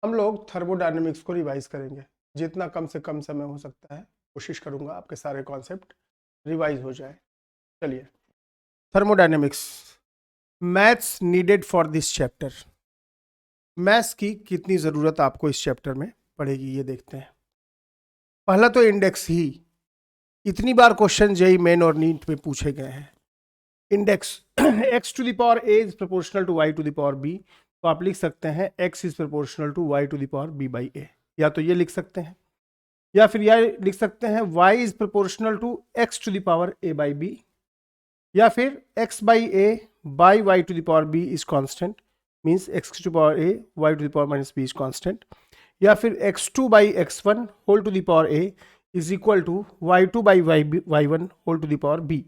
हम लोग थर्मोडायनेमिक्स को रिवाइज करेंगे। जितना कम से कम समय हो सकता है कोशिश करूंगा आपके सारे कॉन्सेप्ट रिवाइज हो जाए। चलिए, thermodynamics, maths needed for this chapter. Maths की कितनी ज़रूरत आपको इस चैप्टर में पड़ेगी ये देखते हैं। पहला तो इंडेक्स ही, इतनी बार क्वेश्चन जेई मेन और नीट में पूछे गए हैं। Index x to the power a is proportional to y to the power b, तो आप लिख सकते हैं x is proportional to y to the power b by a। या तो ये लिख सकते हैं, या फिर यह लिख सकते हैं y is proportional to x to the power a by b, या फिर x by a by y to the power b is constant, means x to the power a y to the पावर minus b is constant, या फिर x2 by x1 whole to the power a is equal to y2 by y1 whole to the power b,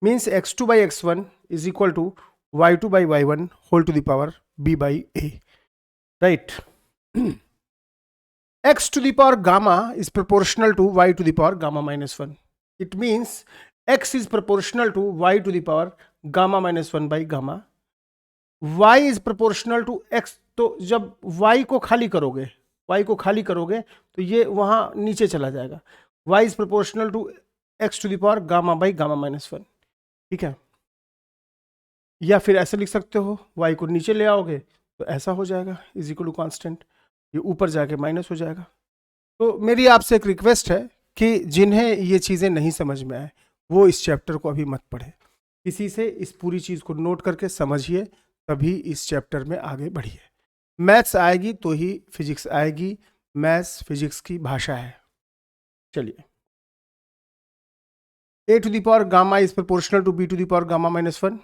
means x2 by x1 is equal to y2 by y1 whole to the power b by a, right? x to the power gamma is proportional to y to the power gamma minus 1. It means x is proportional to y to the power gamma minus 1 by gamma. y is proportional to x, तो जब y को खाली करोगे तो ये वहां नीचे चला जाएगा। y is proportional to x to the power gamma by gamma minus 1, ठीक है। या फिर ऐसे लिख सकते हो, y को नीचे ले आओगे तो ऐसा हो जाएगा इज इक्वल टू कॉन्स्टेंट, ये ऊपर जाके माइनस हो जाएगा। तो मेरी आपसे एक रिक्वेस्ट है कि जिन्हें ये चीज़ें नहीं समझ में आए वो इस चैप्टर को अभी मत पढ़े, किसी से इस पूरी चीज़ को नोट करके समझिए, तभी इस चैप्टर में आगे बढ़िए। मैथ्स आएगी तो ही फिजिक्स आएगी, मैथ्स फिजिक्स की भाषा है। चलिए, a to the power gamma is proportional to b to the power gamma minus 1.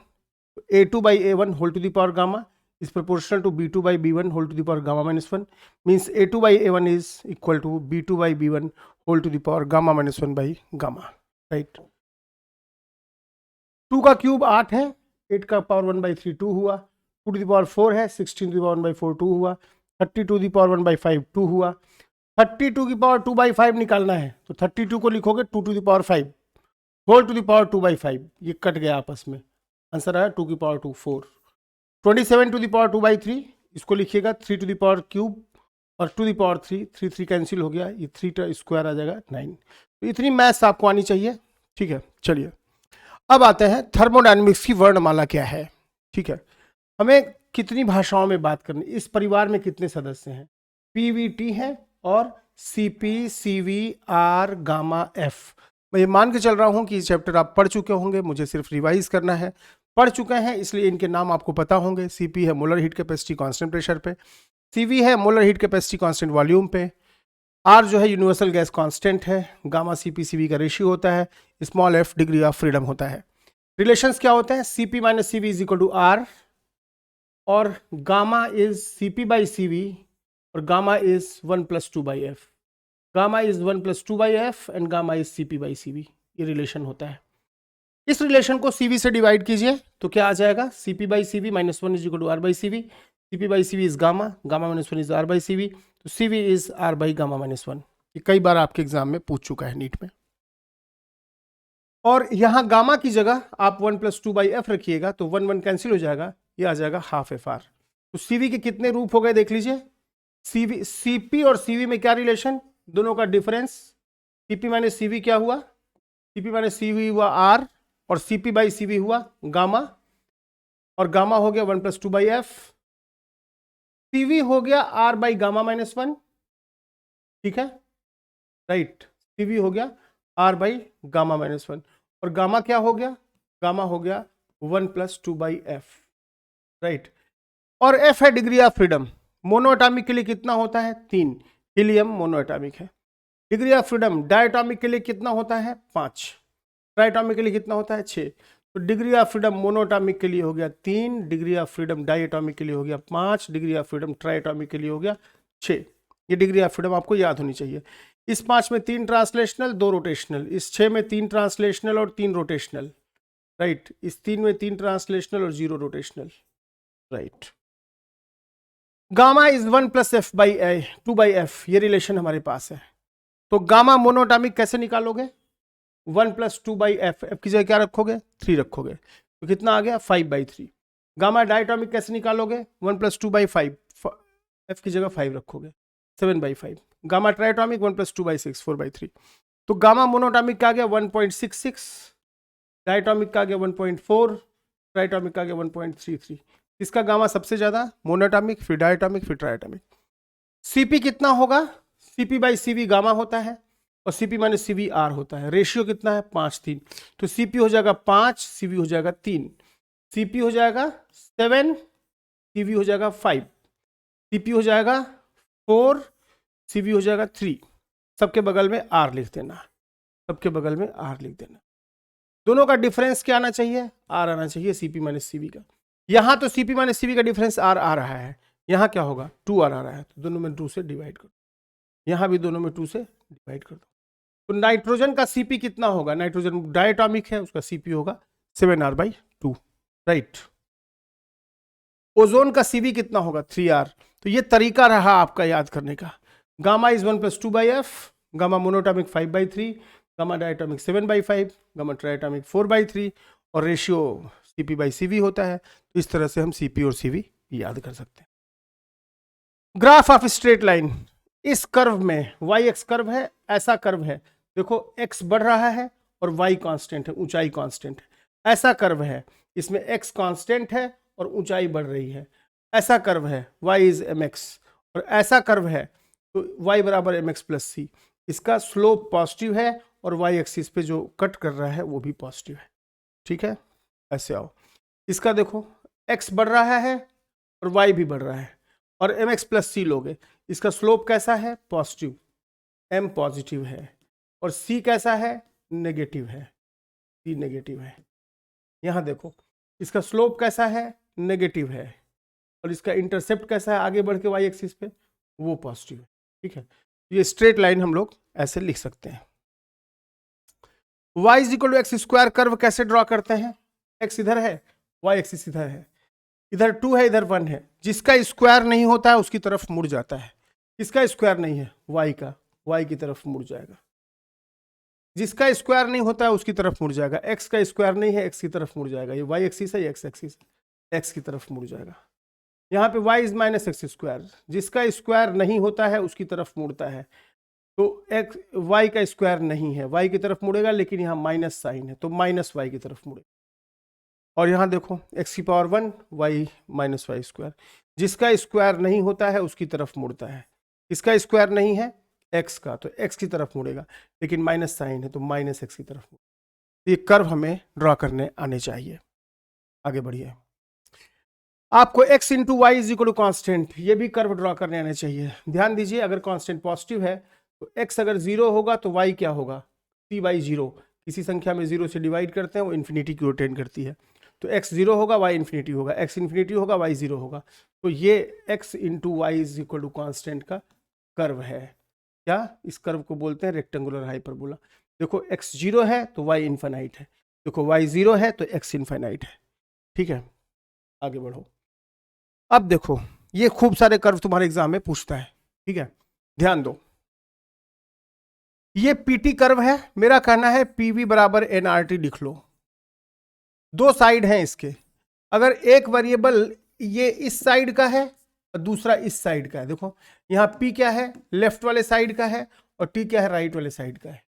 a2 by a1 whole to the power gamma is proportional to b2 by b1 whole to the power gamma minus 1. Means a2 by a1 is equal to b2 by b1 whole to the power gamma minus 1 by gamma. Right? 2 का cube 8 है, 8 का power 1 by 3 2 हुआ, 2 to the power 4 है, 16 to the power 1 by 4 2 हुआ, 30 to the power 1 by 5 2 हुआ, 32 की पावर 2 by 5 निकालना है तो 32 को लिखोगे 2 to the power 5 whole to the power 2 by 5, ये कट गया आपस में, आंसर आया 2 की पावर 2 4। 27 टू द पावर 2 by 3, इसको लिखिएगा 3 टू द पावर क्यूब और 2 द पावर 3, 3 कैंसिल हो गया, ये 3 स्क्वायर आ जाएगा 9। तो इतनी मैथ्स आपको आनी चाहिए, ठीक है। चलिए, अब आते हैं थर्मोडायनेमिक्स की वर्णमाला क्या है, ठीक है। हमें कितनी भाषाओं में बात करनी, इस परिवार में कितने सदस्य हैं, पीवीटी है और CP CV R gamma F. मैं ये मान के चल रहा हूँ कि इस चैप्टर आप पढ़ चुके होंगे, मुझे सिर्फ रिवाइज करना है। पढ़ चुके हैं इसलिए इनके नाम आपको पता होंगे। सीपी है molar heat capacity constant pressure पे, सीवी है molar heat capacity constant volume पे, आर जो है यूनिवर्सल गैस कांस्टेंट है, गामा सीपी सीवी का रेशियो होता है, small f degree of freedom होता है। रिलेशंस क्या होते हैं, CP minus CV is equal to R, और gamma is CP by CV, और gamma is 1 + 2 by f। Gamma is 1 + 2 by f and gamma is CP by CV, ये relation होता है। इस रिलेशन को सीवी से डिवाइड कीजिए तो क्या आ जाएगा, CP by CV minus 1 is equal to R by CV, CP by CV is gamma, gamma minus 1 is R by CV, तो CV is R by gamma minus 1। ये कई बार आपके एग्जाम में पूछ चुका है नीट में। और यहाँ गामा की जगह आप 1 + 2 by f रखिएगा तो 1 1 कैंसिल हो जाएगा, ये आ जाएगा हाफ एफ आर। तो सीवी के कितने रूप हो गए देख लीजिए, सीवी सीपी और सीवी में क्या रिलेशन, दोनों का डिफरेंस, सीपी माइनस सीवी क्या हुआ, सीपी माइनस सीवी हुआ आर, और सीपी बाई सीवी हुआ गामा, और गामा हो गया 1 + 2 by f, सीवी हो गया आर बाई गामा माइनस 1, ठीक है, राइट। सीवी हो गया आर बाई गामा माइनस 1, और गामा क्या हो गया, गामा हो गया 1 + 2 by f, राइट। और f है डिग्री ऑफ फ्रीडम, मोनोएटॉमिक के लिए कितना होता है 3, हीलियम मोनोएटॉमिक है। डिग्री ऑफ फ्रीडम डायटॉमिक के लिए कितना होता है 5, ट्राइटॉमिक के लिए कितना होता है 6। तो डिग्री ऑफ फ्रीडम मोनोएटॉमिक के लिए हो गया 3, डिग्री ऑफ फ्रीडम डायटॉमिक के लिए हो गया 5, डिग्री ऑफ फ्रीडम ट्राइटॉमिक के लिए हो गया 6। ये डिग्री ऑफ फ्रीडम आपको याद होनी चाहिए। इस 5 में 3 ट्रांसलेशनल 2 रोटेशनल, इस 6 में 3 ट्रांसलेशनल और 3 रोटेशनल, राइट। इस 3 में 3 ट्रांसलेशनल और 0 rotational, right. Gamma is 1 + f by 2 by f, ये रिलेशन हमारे पास है। तो गामा मोनोएटॉमिक कैसे निकालोगे, 1 + 2 by f, f की जगह क्या रखोगे 3 रखोगे, तो कितना आ गया 5/3। गामा डायटॉमिक कैसे निकालोगे, 1 + 2 by 5, एफ की जगह 5 रखोगे, 7/5। Gamma triatomic 1 + 2/6, 4/3। तो गामा मोनोटॉमिक का आ गया 1.66, डायटोमिक का आ गया 1.4, ट्राइटोमिक का आ गया 1.33। इसका गामा सबसे ज्यादा, मोनोटॉमिक, फिर डायटोमिक, फिर ट्राइटोमिक। सीपी कितना होगा? CP/CV गामा होता है और CP - CV R होता है। रेशियो कितना है? 5:3। तो CP हो जाएगा 5, CV हो जाएगा 3, CP हो जाएगा 7, CV हो जाएगा 5, CP हो जाएगा 4, CV हो जाएगा 3। सबके बगल में R लिख देना, सबके बगल में R लिख देना। दोनों का डिफरेंस क्या आना चाहिए? R आना चाहिए CP - CV का। यहां तो CP - CV का डिफरेंस R आ रहा है, यहां क्या होगा? 2R आ रहा है, तो दोनों में 2 से डिवाइड करो, यहां भी दोनों में 2 से डिवाइड कर दो। तो नाइट्रोजन का CP कितना होगा? नाइट्रोजन डायटोमिक है, उसका CP होगा 7R/2, राइट। ओजोन का CV कितना होगा? 3R। तो ये तरीका रहा आपका याद करने का। Gamma is 1 + 2/F, gamma monoatomic 5/3, gamma diatomic 7/5, gamma triatomic 4/3 और रेशियो CP/CV होता है। तो इस तरह से हम CP और CV याद कर सकते हैं। ग्राफ ऑफ स्ट्रेट लाइन, इस कर्व में y एक्स कर्व है, ऐसा कर्व है, देखो x बढ़ रहा है और y कांस्टेंट है, ऊंचाई कांस्टेंट है। ऐसा कर्व है, इसमें x कांस्टेंट है और ऊंचाई बढ़ रही है। ऐसा कर्व है, y इज mx, और ऐसा कर्व है तो y = mx + c। इसका स्लोप पॉजिटिव है और y एक्सिस पे जो कट कर रहा है वो भी पॉजिटिव है, ठीक है। ऐसे आओ, इसका देखो x बढ़ रहा है और y भी बढ़ रहा है और mx + c लोगे, इसका स्लोप कैसा है? पॉजिटिव, m पॉजिटिव है और c कैसा है? नेगेटिव है, c नेगेटिव है। यहां देखो इसका स्लोप कैसा है? नेगेटिव है और इसका इंटरसेप्ट कैसा है आगे बढ़ के y एक्सिस पे? वो पॉजिटिव है, ठीक है। ये स्ट्रेट लाइन हम लोग ऐसे लिख सकते हैं। y = x² कर्व कैसे ड्रॉ करते हैं? x इधर है, y एक्सिस इधर है, इधर 2 है, इधर 1 है। जिसका स्क्वायर नहीं होता है उसकी तरफ मुड़ जाता है। किसका स्क्वायर नहीं है? y का, y की तरफ मुड़ जाएगा। जिसका स्क्वायर नहीं होता है उसकी तरफ मुड़ जाएगा। x का स्क्वायर नहीं है, x की तरफ मुड़ जाएगा। ये y एक्सिस है, x एक्सिस, x की तरफ मुड़ जाएगा। यहाँ पे y इज -x², जिसका स्क्वायर नहीं होता है उसकी तरफ मुड़ता है। तो x y का स्क्वायर नहीं है, y की तरफ मुड़ेगा, लेकिन यहाँ माइनस साइन है तो -y की तरफ मुड़ेगा। और यहाँ देखो x⁴1 y - y², जिसका स्क्वायर नहीं होता है उसकी तरफ मुड़ता है। इसका स्क्वायर नहीं है x का, तो x की तरफ मुड़ेगा, लेकिन माइनस साइन है तो -x की तरफ मुड़ेगा। ये कर्व हमें ड्रॉ करने आने चाहिए। आगे बढ़िए, आपको x × y = कांस्टेंट, ये भी कर्व ड्रॉ करने आने चाहिए। ध्यान दीजिए, अगर कांस्टेंट पॉजिटिव है तो x अगर 0 होगा तो y क्या होगा? c/0। किसी संख्या में 0 से डिवाइड करते हैं वो इन्फिनिटी की ओर टेंड करती है, तो x 0 होगा, y इन्फिनिटी होगा, x इन्फिनिटी होगा, y 0 होगा। तो ये x × y = कांस्टेंट का कर्व है। क्या इस कर्व को बोलते हैं? Rectangular hyperbola. देखो x 0 है तो y इन्फिनाइट है, देखो y 0 है तो x इन्फिनाइट है, ठीक है। आगे बढ़ो। अब देखो ये खूब सारे कर्व तुम्हारे एग्जाम में पूछता है, ठीक है, ध्यान दो। ये पीटी कर्व है, मेरा कहना है PV = nRT लिख लो। दो साइड हैं इसके, अगर एक वेरिएबल ये इस साइड का है और दूसरा इस साइड का है, देखो यहाँ P क्या है? लेफ्ट वाले साइड का है और T क्या है? राइट वाले साइड का है।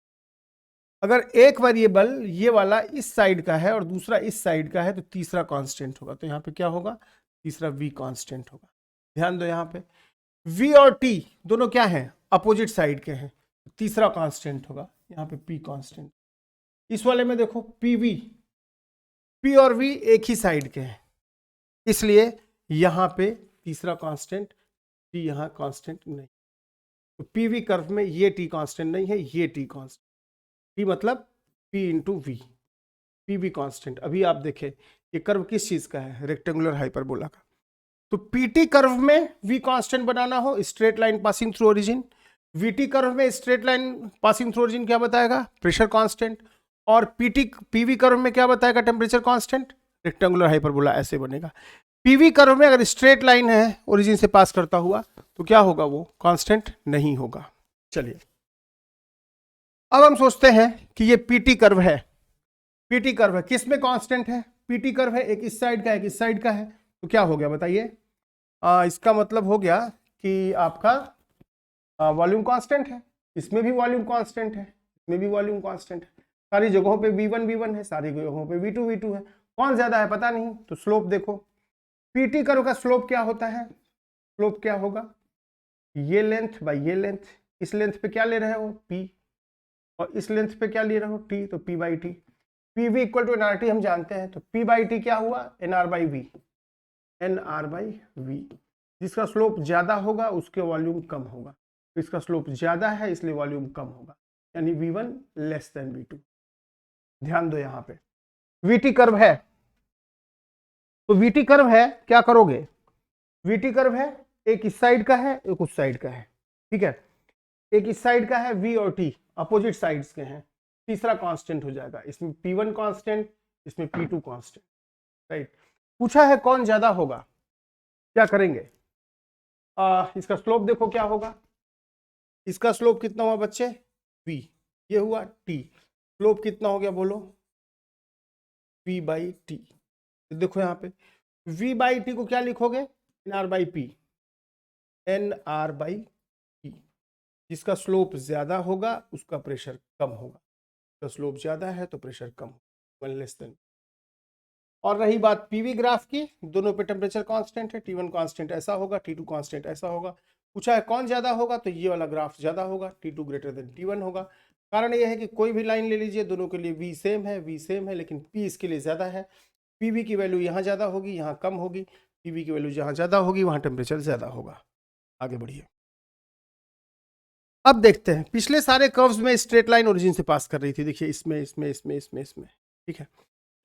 अगर एक वेरिएबल ये वाला इस साइड का है और दूसरा इस साइड का है तो तीसरा कांस्टेंट होगा, तो यहाँ पे क्या होगा? तीसरा V कांस्टेंट होगा। ध्यान दो, यहाँ पे V और T दोनों क्या हैं? अपोजिट साइड के हैं, तीसरा कांस्टेंट होगा, यहाँ पे P कांस्टेंट। इस वाले में देखो PV, P और V एक ही साइड के हैं, इसलिए यहाँ पे तीसरा कांस्टेंट T यहाँ कांस्टेंट नहीं। तो PV कर्व में ये T कांस्टेंट नहीं है, ये T कांस्टेंट, T मतलब P × V, PV कांस्टेंट। अभी आप देखें ये कर्व किस चीज का है? रेक्टेंगुलर हाइपरबोला का। तो PT कर्व में V कांस्टेंट बनाना हो, straight line passing through origin. VT curve में straight line passing through origin क्या बताएगा? Pressure constant. और PV कर्व में क्या बताएगा? Temperature constant. रेक्टेंगुलर हाइपरबोला ऐसे बनेगा। PV कर्व में अगर स्ट्रेट लाइन है ओरिजिन से पास करता हुआ तो क्या होगा? वो कांस्टेंट नहीं होगा। चलिए अब हम सोचते हैं कि ये PT कर्व है, PT कर्व है, किस में कांस्टेंट है? PT कर्व है, एक इस साइड का है, एक इस साइड का है, तो क्या हो गया बताइए? इसका मतलब हो गया कि आपका वॉल्यूम कांस्टेंट है, इसमें भी वॉल्यूम कांस्टेंट है, इसमें भी वॉल्यूम कांस्टेंट है, सारी जगहों पे V1 V1 है, सारी जगहों पे V2 V2 है। कौन ज्यादा है पता नहीं, तो स्लोप देखो, पीटी कर्व का स्लोप क्या होता है, स्लोप क्या होगा, ये लेंथ बाय ये लेंथ, इस लेंथ पे क्या ले रहे हो P, और इस लेंथ पे क्या ले रहे हो T, तो P by T. PV equal to NRT हम जानते हैं, तो P बाई टी क्या हुआ, NR by V, NR by V। जिसका स्लोप ज्यादा होगा उसके वॉल्यूम कम होगा, तो इसका स्लोप ज्यादा है इसलिए वॉल्यूम कम होगा, यानी V1 लेस देन V2। ध्यान दो यहाँ पे VT कर्व है, तो VT कर्व है, क्या करोगे, VT कर्व है, एक इस साइड का है एक उस साइड का है, ठीक है, एक इस साइड का है V और T अपोजिट साइड्स के हैं, तीसरा कांस्टेंट हो जाएगा, इसमें P1 कांस्टेंट, इसमें P2 कांस्टेंट, राइट। पूछा है कौन ज्यादा होगा, क्या करेंगे, इसका स्लोप देखो क्या होगा, इसका स्लोप कितना हुआ बच्चे V, ये हुआ T, स्लोप कितना हो गया बोलो V बाई टी। देखो यहाँ पे V बाई टी को क्या लिखोगे, NR by P, NR by P। जिसका स्लोप ज्यादा होगा उसका प्रेशर कम होगा, तो स्लोप ज्यादा है तो प्रेशर कम होगा, 1 लेस देन। और रही बात पीवी ग्राफ की, दोनों पे टेम्परेचर कांस्टेंट है, T1 कांस्टेंट ऐसा होगा, T2 कांस्टेंट ऐसा होगा। पूछा है कौन ज्यादा होगा, तो ये वाला ग्राफ ज्यादा होगा, T2 ग्रेटर देन T1 होगा। कारण यह है कि कोई भी लाइन ले लीजिए, दोनों के लिए V सेम है, लेकिन P इसके लिए ज्यादा है, PV की वैल्यू यहाँ ज्यादा होगी यहाँ कम होगी, PV की वैल्यू जहाँ ज्यादा होगी वहाँ टेम्परेचर ज्यादा होगा। आगे बढ़िए, अब देखते हैं, पिछले सारे कर्व्स में स्ट्रेट लाइन ओरिजिन से पास कर रही थी, देखिए इसमें, ठीक है,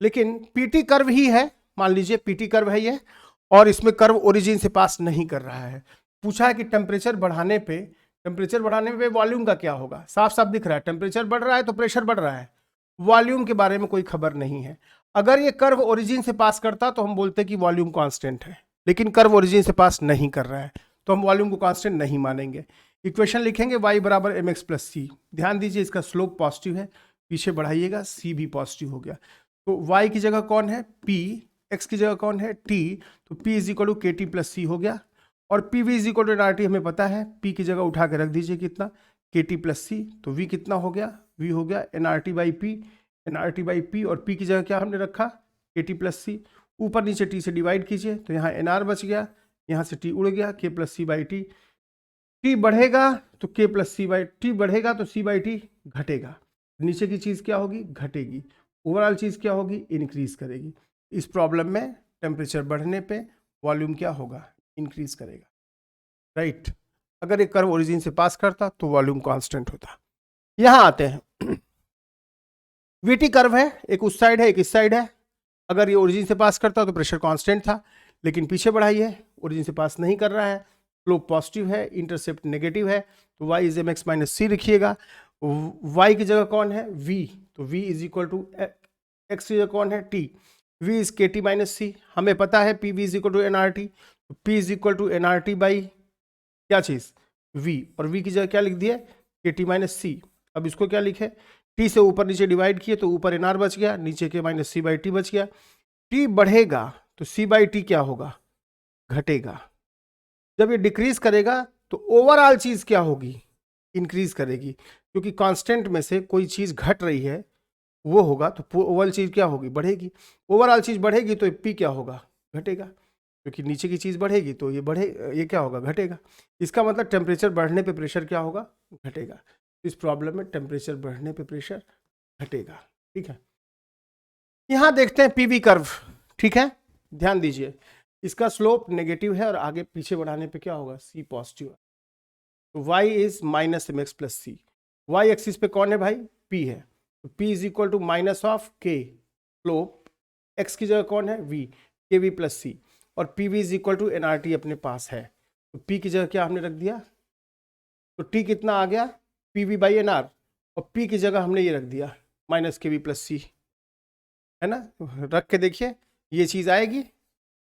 लेकिन पीटी कर्व ही है, मान लीजिए पीटी कर्व है ये, और इसमें कर्व ओरिजिन से पास नहीं कर रहा है। पूछा है कि टेम्परेचर बढ़ाने पे वॉल्यूम का क्या होगा, साफ साफ दिख रहा है टेम्परेचर बढ़ रहा है तो प्रेशर बढ़ रहा है, वॉल्यूम के बारे में कोई खबर नहीं है। अगर ये कर्व ओरिजिन से पास करता तो हम बोलते कि वॉल्यूम कांस्टेंट है, लेकिन कर्व ओरिजिन से पास नहीं कर रहा है तो हम वॉल्यूम को कांस्टेंट नहीं मानेंगे। इक्वेशन लिखेंगे y बराबर mx प्लस सी। ध्यान दीजिए इसका स्लोप पॉजिटिव है, पीछे बढ़ाइएगा, c भी पॉजिटिव हो गया, तो y की जगह कौन है p, x की जगह कौन है t, तो p is equal to K T plus C हो गया, और pv is equal to NRT हमें पता है, p की जगह उठा के रख दीजिए कितना, के टी प्लस सी, तो v कितना हो गया, v हो गया NRT बाई पी, और p की जगह क्या हमने रखा, के टी प्लस सी, ऊपर नीचे t से डिवाइड कीजिए तो यहाँ NR बच गया, यहाँ से t उड़ गया, k plus C by T, T बढ़ेगा तो k plus C by T बढ़ेगा तो c बाई टी घटेगा, नीचे की चीज़ क्या होगी, घटेगी, ओवरऑल चीज़ क्या होगी, इंक्रीज करेगी। इस प्रॉब्लम में टेम्परेचर बढ़ने पे वॉल्यूम क्या होगा, इंक्रीज करेगा, राइट। अगर एक कर्व ओरिजिन से पास करता तो वॉल्यूम कांस्टेंट होता। यहाँ आते हैं, वीटी कर्व है, एक उस साइड है एक इस साइड है, अगर ये ओरिजिन से पास करता तो प्रेशर कांस्टेंट था, लेकिन पीछे बढ़ाई है, ओरिजिन से पास नहीं कर रहा है, स्लोप पॉजिटिव है, इंटरसेप्ट नेगेटिव है, तो y is mx minus C लिखिएगा। y की जगह कौन है v, तो v is equal to x की जगह कौन है t, v is K T minus C, हमें पता है pv is equal to NRT, तो p is equal to NRT by क्या चीज़ v, और v की जगह क्या लिख दिया के टी माइनस सी। अब इसको क्या लिखे, t से ऊपर नीचे डिवाइड किए तो ऊपर NR बच गया, नीचे के माइनस सी बाई टी बच गया, t बढ़ेगा तो c बाई टी क्या होगा, घटेगा, जब ये डिक्रीज करेगा तो ओवरऑल चीज क्या होगी, इंक्रीज करेगी, क्योंकि कांस्टेंट में से कोई चीज घट रही है वो होगा तो ओवरऑल चीज क्या होगी, बढ़ेगी, ओवरऑल चीज बढ़ेगी तो पी क्या होगा, घटेगा, क्योंकि नीचे की चीज बढ़ेगी तो ये क्या होगा, घटेगा। इसका मतलब टेम्परेचर बढ़ने पे प्रेशर क्या होगा, घटेगा। इस प्रॉब्लम में टेम्परेचर बढ़ने पे प्रेशर घटेगा, ठीक है। यहाँ देखते हैं पीवी कर्व, ठीक है, ध्यान दीजिए इसका स्लोप नेगेटिव है और आगे पीछे बढ़ाने पे क्या होगा, c पॉजिटिव है, तो y is minus mx plus C, y axis पे कौन है भाई, p है, तो p is equal to minus of k, slope x की जगह कौन है v, के वी प्लस सी, और pv is equal to NRT अपने पास है, तो p की जगह क्या हमने रख दिया, तो t कितना आ गया pv बाई NR, और p की जगह हमने ये रख दिया माइनस के वी प्लस सी, है ना, रख के देखिए ये चीज़ आएगी।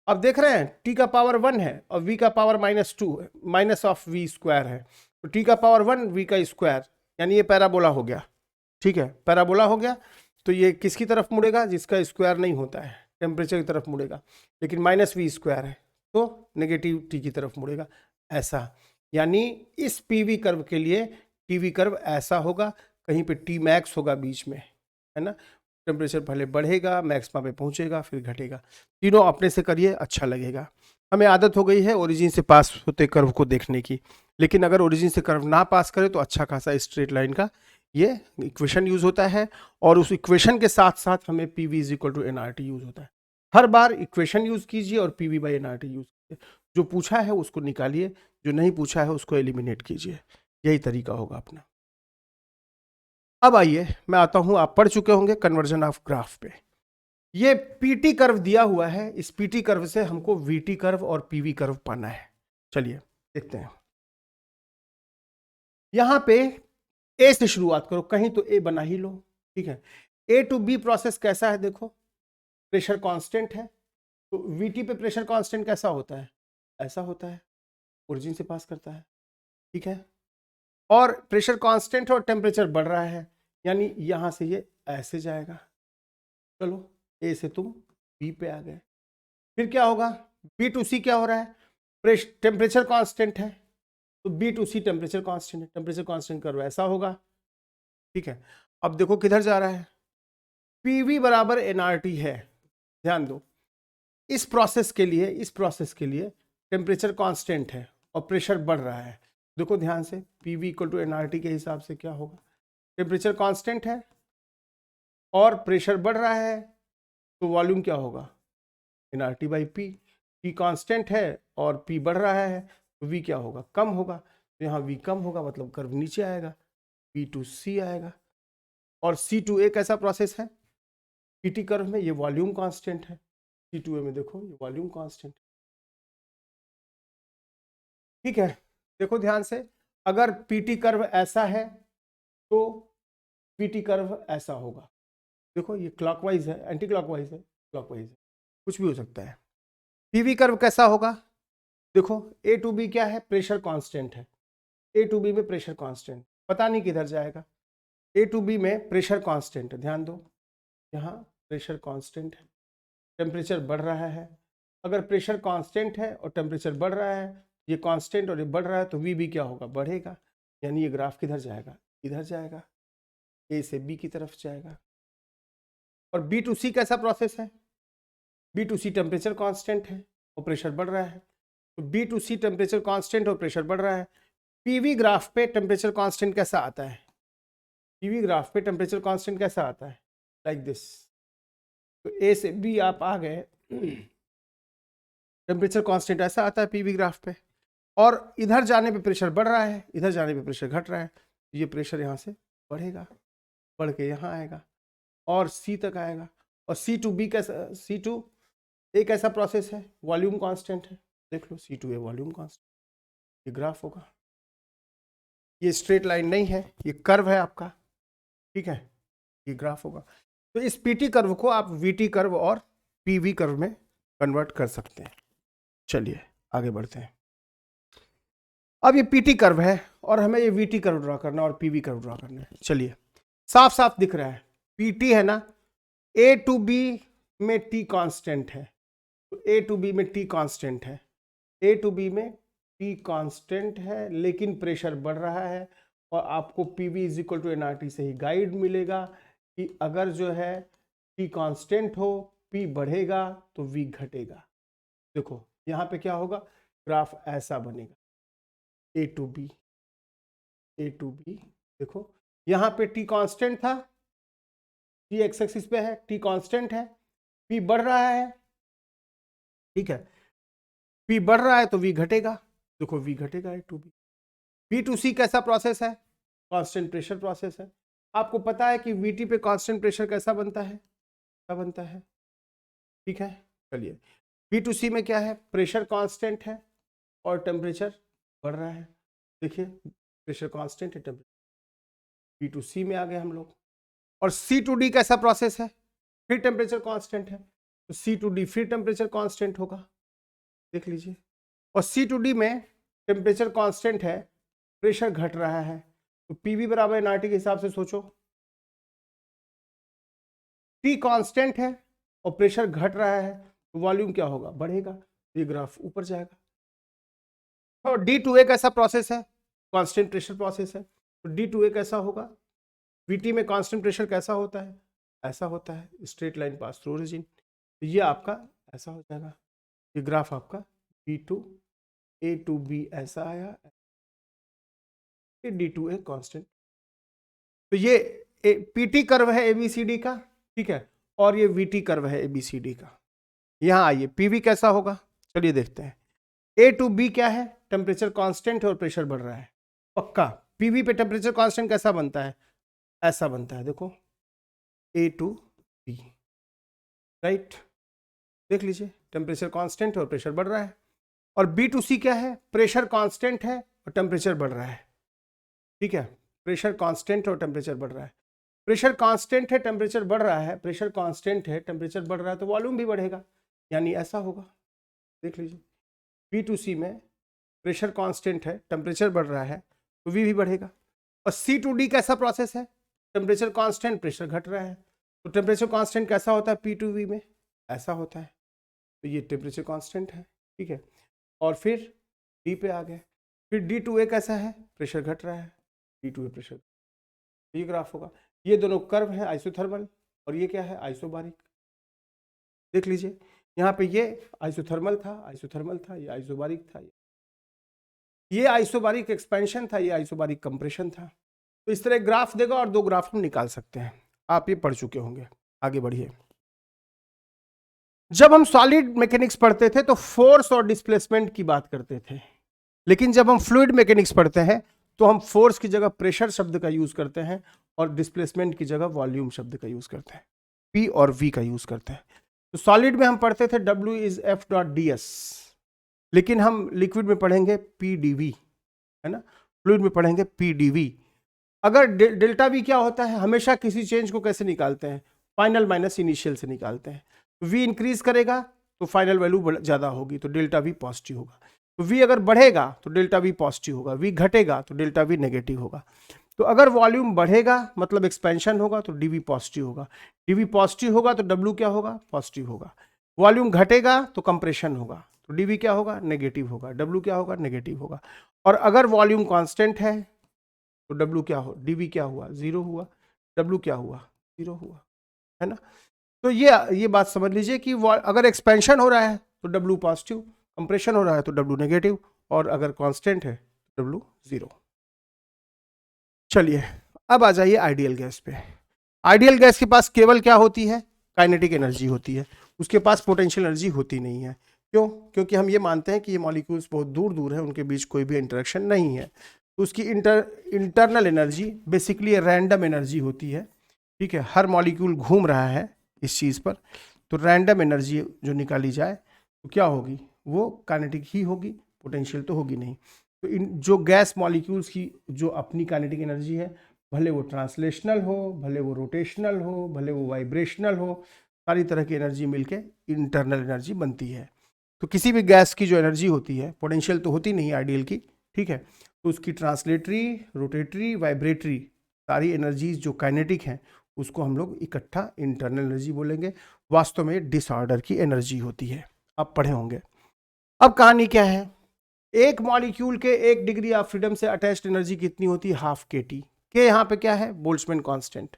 अब देख रहे हैं t का पावर 1 है और v का पावर -2 है, माइनस ऑफ v स्क्वायर है, तो t का पावर 1 v का स्क्वायर, यानी ये पैराबोला हो गया, ठीक है, पैराबोला हो गया, तो ये किसकी तरफ मुड़ेगा, जिसका स्क्वायर नहीं होता है, टेम्परेचर की तरफ मुड़ेगा, लेकिन माइनस v स्क्वायर है तो नेगेटिव t की तरफ मुड़ेगा, ऐसा, यानी इस पीवी कर्व के लिए टीवी कर्व ऐसा होगा, कहीं पे टी मैक्स होगा बीच में, है ना। टेम्परेचर पहले बढ़ेगा, मैक्सिमा पे पहुंचेगा, फिर घटेगा। तीनों अपने से करिए, अच्छा लगेगा। हमें आदत हो गई है ओरिजिन से पास होते कर्व को देखने की, लेकिन अगर ओरिजिन से कर्व ना पास करे तो अच्छा खासा स्ट्रेट लाइन का ये इक्वेशन यूज होता है, और उस इक्वेशन के साथ साथ हमें P V is equal to N R T use होता है। हर बार इक्वेशन यूज कीजिए और P V by N R T use कीजिए, जो पूछा है उसको निकालिए, जो नहीं पूछा है उसको एलिमिनेट कीजिए, यही तरीका होगा अपना। अब आइए मैं आता हूं, आप पढ़ चुके होंगे कन्वर्जन ऑफ ग्राफ पे। ये पीटी कर्व दिया हुआ है, इस पीटी कर्व से हमको वीटी कर्व और पीवी कर्व पाना है। चलिए देखते हैं। यहां पे ए से शुरुआत करो, कहीं तो ए बना ही लो, ठीक है। ए टू बी प्रोसेस कैसा है देखो, प्रेशर कांस्टेंट है, तो वीटी पे प्रेशर कांस्टेंट कैसा होता है, ऐसा होता है, ओरिजिन से पास करता है, ठीक है। और प्रेशर कांस्टेंट और टेम्परेचर बढ़ रहा है, यानी यहां से ये ऐसे जाएगा। चलो ए से तुम बी पे आ गए, फिर क्या होगा, बी टू सी क्या हो रहा है, टेम्परेचर कांस्टेंट है, तो B to C temperature constant है, टेम्परेचर कांस्टेंट कर्व ऐसा होगा, ठीक है। अब देखो किधर जा रहा है, पीवी बराबर एनआरटी है। ध्यान दो, इस प्रोसेस के लिए टेम्परेचर कांस्टेंट है और प्रेशर बढ़ रहा है। देखो ध्यान से, पीवी इक्वल टू एनआरटी के हिसाब से क्या होगा, टेम्परेचर कांस्टेंट है और प्रेशर बढ़ रहा है, तो वॉल्यूम क्या होगा, NRT by P. P constant है और पी बढ़ रहा है, तो वी क्या होगा, कम होगा, तो यहाँ वी कम होगा, मतलब कर्व नीचे आएगा, पी टू सी आएगा। और सी टू ए कैसा प्रोसेस है, पीटी कर्व में ये वॉल्यूम कांस्टेंट है, सी टू ए में देखो ये वॉल्यूम कांस्टेंट, ठीक है। देखो ध्यान से, अगर पीटी कर्व ऐसा है तो पीटी कर्व ऐसा होगा। देखो ये क्लॉकवाइज है, एंटी क्लॉकवाइज है, क्लॉकवाइज है, कुछ भी हो सकता है। पीवी कर्व कैसा होगा, देखो ए टू बी क्या है, प्रेशर कांस्टेंट है, ए टू बी में प्रेशर कांस्टेंट, पता नहीं किधर जाएगा, ए टू बी में प्रेशर कांस्टेंट है, ध्यान दो यहाँ प्रेशर कांस्टेंट है, टेम्परेचर बढ़ रहा है। अगर प्रेशर कांस्टेंट है और टेम्परेचर बढ़ रहा है, ये कांस्टेंट और ये बढ़ रहा है, तो वी भी क्या होगा, बढ़ेगा, यानी ये ग्राफ किधर जाएगा, इधर जाएगा, ए से बी की तरफ जाएगा। और बी टू सी कैसा प्रोसेस है, B to C temperature constant है और प्रेशर बढ़ रहा है, तो B to C temperature constant और प्रेशर बढ़ रहा है। पीवी ग्राफ पे टेम्परेचर कांस्टेंट कैसा आता है, पीवी ग्राफ पे टेम्परेचर कांस्टेंट कैसा आता है, लाइक दिस। तो ए से बी आप आ गए, टेम्परेचर कांस्टेंट ऐसा आता है पीवी ग्राफ पे, और इधर जाने पे प्रेशर बढ़ रहा है, इधर जाने पे प्रेशर घट रहा है, तो ये प्रेशर यहाँ से बढ़ेगा, बढ़ के यहाँ आएगा और सी तक आएगा। और सी टू बी कैसा, सी टू ए कैसा प्रोसेस है, वॉल्यूम कांस्टेंट है, देख लो सी टू ए वॉल्यूम कांस्टेंट, ये ग्राफ होगा। ये स्ट्रेट लाइन नहीं है, ये कर्व है आपका, ठीक है, ये ग्राफ होगा। तो इस पीटी कर्व को आप वीटी कर्व और पीवी कर्व में कन्वर्ट कर सकते हैं। चलिए आगे बढ़ते हैं। अब ये पीटी कर्व है और हमें ये वीटी कर्व ड्रॉ करना है और पीवी कर्व ड्रॉ करना है। चलिए साफ साफ दिख रहा है, पीटी है ना, ए टू बी में टी कांस्टेंट है, तो ए टू बी में टी कांस्टेंट है, ए टू बी में टी कांस्टेंट है, लेकिन प्रेशर बढ़ रहा है। और आपको P V is equal to N R T से ही गाइड मिलेगा कि अगर जो है टी कांस्टेंट हो, पी बढ़ेगा तो वी घटेगा। देखो यहाँ पे क्या होगा, ग्राफ ऐसा बनेगा, A to B, A to B, देखो यहाँ पे टी कांस्टेंट था, टी एक्स एक्सिस पे है, टी कांस्टेंट है, पी बढ़ रहा है, ठीक है, पी बढ़ रहा है तो वी घटेगा, देखो वी घटेगा, ए टू बी। बी टू सी कैसा प्रोसेस है, कांस्टेंट प्रेशर प्रोसेस है। आपको पता है कि वीटी पे कांस्टेंट प्रेशर कैसा बनता है, क्या बनता है, ठीक है। चलिए बी टू सी में क्या है, प्रेशर कांस्टेंट है और टेम्परेचर बढ़ रहा है, देखिए प्रेशर कांस्टेंट है, टेम्परेचर। बी टू सी में आ गए हम लोग। और सी टू डी कैसा प्रोसेस है, फिर टेम्परेचर कांस्टेंट है, तो सी टू डी फिर टेम्परेचर कांस्टेंट होगा, देख लीजिए। और सी टू डी में टेम्परेचर कांस्टेंट है, प्रेशर घट रहा है, तो पीवी बराबर एनआरटी के हिसाब से सोचो, टी कांस्टेंट है और प्रेशर घट रहा है, तो वॉल्यूम क्या होगा, बढ़ेगा, ये ग्राफ ऊपर जाएगा। और D2 एक ऐसा प्रोसेस है, कांस्टेंट प्रेशर प्रोसेस है, तो D2 एक ऐसा होगा। VT में कांस्टेंट प्रेशर कैसा होता है, ऐसा होता है, straight line pass through origin. तो ये आपका ऐसा हो जाएगा, ये ग्राफ आपका B2 A to B ऐसा आया, D2 ए कांस्टेंट। तो ये PT कर्व है ABCD का, ठीक है, और ये VT कर्व है ABCD का। यहां आइए PV कैसा होगा, चलिए देखते हैं। A to B क्या है, टेम्परेचर कांस्टेंट है और प्रेशर बढ़ रहा है, पक्का। PV पे टेम्परेचर कांस्टेंट कैसा बनता है, ऐसा बनता है, देखो A to B, राइट, देख लीजिए, टेम्परेचर कांस्टेंट है और प्रेशर बढ़ रहा है। और B to C क्या है, प्रेशर कांस्टेंट है और टेम्परेचर बढ़ रहा है, ठीक है, प्रेशर कांस्टेंट और टेम्परेचर बढ़ रहा है। प्रेशर कांस्टेंट है, टेम्परेचर बढ़ रहा है, प्रेशर कांस्टेंट है, टेम्परेचर बढ़ रहा है, तो वॉल्यूम भी बढ़ेगा, यानी ऐसा होगा, देख लीजिए। B to C में प्रेशर कांस्टेंट है, टेम्परेचर बढ़ रहा है, तो V भी बढ़ेगा। और C to D कैसा प्रोसेस है, टेम्परेचर कांस्टेंट, प्रेशर घट रहा है, तो टेम्परेचर कांस्टेंट कैसा होता है P to V में, ऐसा होता है, तो ये टेम्परेचर कांस्टेंट है, ठीक है। और फिर D पे आ गए, फिर D2A कैसा है, प्रेशर घट रहा है, D2A प्रेशर, ये ग्राफ होगा। ये दोनों कर्व है आइसोथर्मल, और ये क्या है, आइसोबारिक, देख लीजिए। यहाँ पे ये आइसोथर्मल था, आइसोथर्मल था, ये आइसोबारिक था, ये आइसोबारिक एक्सपेंशन था, ये आइसोबारिक कंप्रेशन था। तो इस तरह ग्राफ देगा और दो ग्राफ हम निकाल सकते हैं, आप ये पढ़ चुके होंगे। आगे बढ़िए। जब हम सॉलिड मैकेनिक्स पढ़ते थे तो फोर्स और डिस्प्लेसमेंट की बात करते थे, लेकिन जब हम फ्लूइड मैकेनिक्स पढ़ते हैं तो हम फोर्स की जगह प्रेशर शब्द का यूज करते हैं और डिस्प्लेसमेंट की जगह वॉल्यूम शब्द का यूज करते हैं, P और V का यूज करते हैं। तो सॉलिड में हम पढ़ते थे W is F dot ds, लेकिन हम लिक्विड में पढ़ेंगे PdV, है ना, फ्लूइड में पढ़ेंगे PdV। अगर डेल्टा V क्या होता है, हमेशा किसी चेंज को कैसे निकालते हैं, फाइनल माइनस इनिशियल से निकालते हैं। V इंक्रीज करेगा तो फाइनल वैल्यू ज़्यादा होगी, तो डेल्टा V पॉजिटिव होगा। तो V अगर बढ़ेगा तो डेल्टा V पॉजिटिव होगा, V घटेगा तो डेल्टा V नेगेटिव होगा। तो अगर वॉल्यूम बढ़ेगा मतलब एक्सपेंशन होगा तो dV पॉजिटिव होगा, dV पॉजिटिव होगा तो W क्या होगा, पॉजिटिव होगा। वॉल्यूम घटेगा तो कंप्रेशन होगा, तो dV क्या होगा, नेगेटिव होगा, W क्या होगा, नेगेटिव होगा। और अगर वॉल्यूम कांस्टेंट है तो W क्या हो, dV क्या हुआ, जीरो हुआ, W क्या हुआ, जीरो हुआ, है ना। तो ये बात समझ लीजिए कि अगर एक्सपेंशन हो रहा है तो W पॉजिटिव, कंप्रेशन हो रहा है तो W नेगेटिव, और अगर कांस्टेंट है तो W जीरो। चलिए अब आ जाइए आइडियल गैस पे। आइडियल गैस के पास केवल क्या होती है, काइनेटिक एनर्जी होती है, उसके पास पोटेंशियल एनर्जी होती नहीं है। क्यों, क्योंकि हम ये मानते हैं कि ये मॉलिक्यूल्स बहुत दूर दूर है, उनके बीच कोई भी इंटरेक्शन नहीं है, तो उसकी internal energy basically random energy होती है, ठीक है। हर मॉलिक्यूल घूम रहा है इस चीज़ पर, तो रैंडम एनर्जी जो निकाली जाए तो क्या होगी, वो काइनेटिक ही होगी, पोटेंशियल तो होगी नहीं। तो इन जो गैस मॉलिक्यूल्स की जो अपनी काइनेटिक एनर्जी है, भले वो ट्रांसलेशनल हो, भले वो रोटेशनल हो, भले वो वाइब्रेशनल हो, सारी तरह की एनर्जी मिलके इंटरनल एनर्जी बनती है। तो किसी भी गैस की जो एनर्जी होती है, पोटेंशियल तो होती नहीं आइडियल की, ठीक है, तो उसकी ट्रांसलेटरी, रोटेटरी, वाइब्रेटरी सारी एनर्जीज जो काइनेटिक हैं उसको हम लोग इकट्ठा इंटरनल एनर्जी बोलेंगे। वास्तव में डिसऑर्डर की एनर्जी होती है, आप पढ़े होंगे। अब कहानी क्या है, एक मॉलिक्यूल के 1 डिग्री ऑफ फ्रीडम से अटैच्ड एनर्जी कितनी होती है, हाफ kT के। यहाँ पे क्या है, बोल्ट्जमैन कांस्टेंट,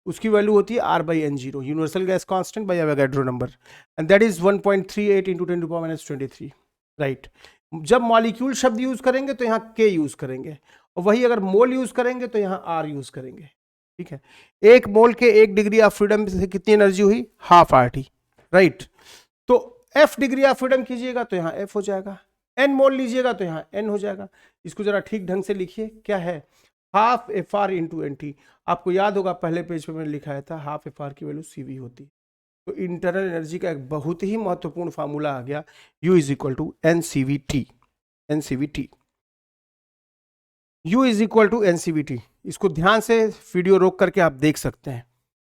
उसकी वैल्यू होती है R/N0, universal gas constant bye Avogadro number, and that is 1.38 × 10⁻⁻23, right. जब मॉलिक्यूल शब्द यूज करेंगे तो यहाँ K यूज करेंगे, और वही अगर मोल यूज करेंगे तो यहाँ R यूज करेंगे, ठीक है। एक मोल के 1 डिग्री ऑफ फ्रीडम से कितनी एनर्जी हुई, हाफ RT, राइट। तो F डिग्री ऑफ फ्रीडम कीजिएगा तो यहाँ F हो जाएगा, N मोल लीजिएगा तो यहाँ N हो जाएगा। इसको जरा ठीक ढंग से लिखिए, क्या है, हाफ FR × NT। आपको याद होगा पहले पेज पे मैंने लिखाया था हाफ FR की वैल्यू CV होती। तो इंटरनल एनर्जी का एक बहुत ही महत्वपूर्ण फार्मूला आ गया, U = NCVT, NCVT, U = NCVT। इसको ध्यान से वीडियो रोक करके आप देख सकते हैं,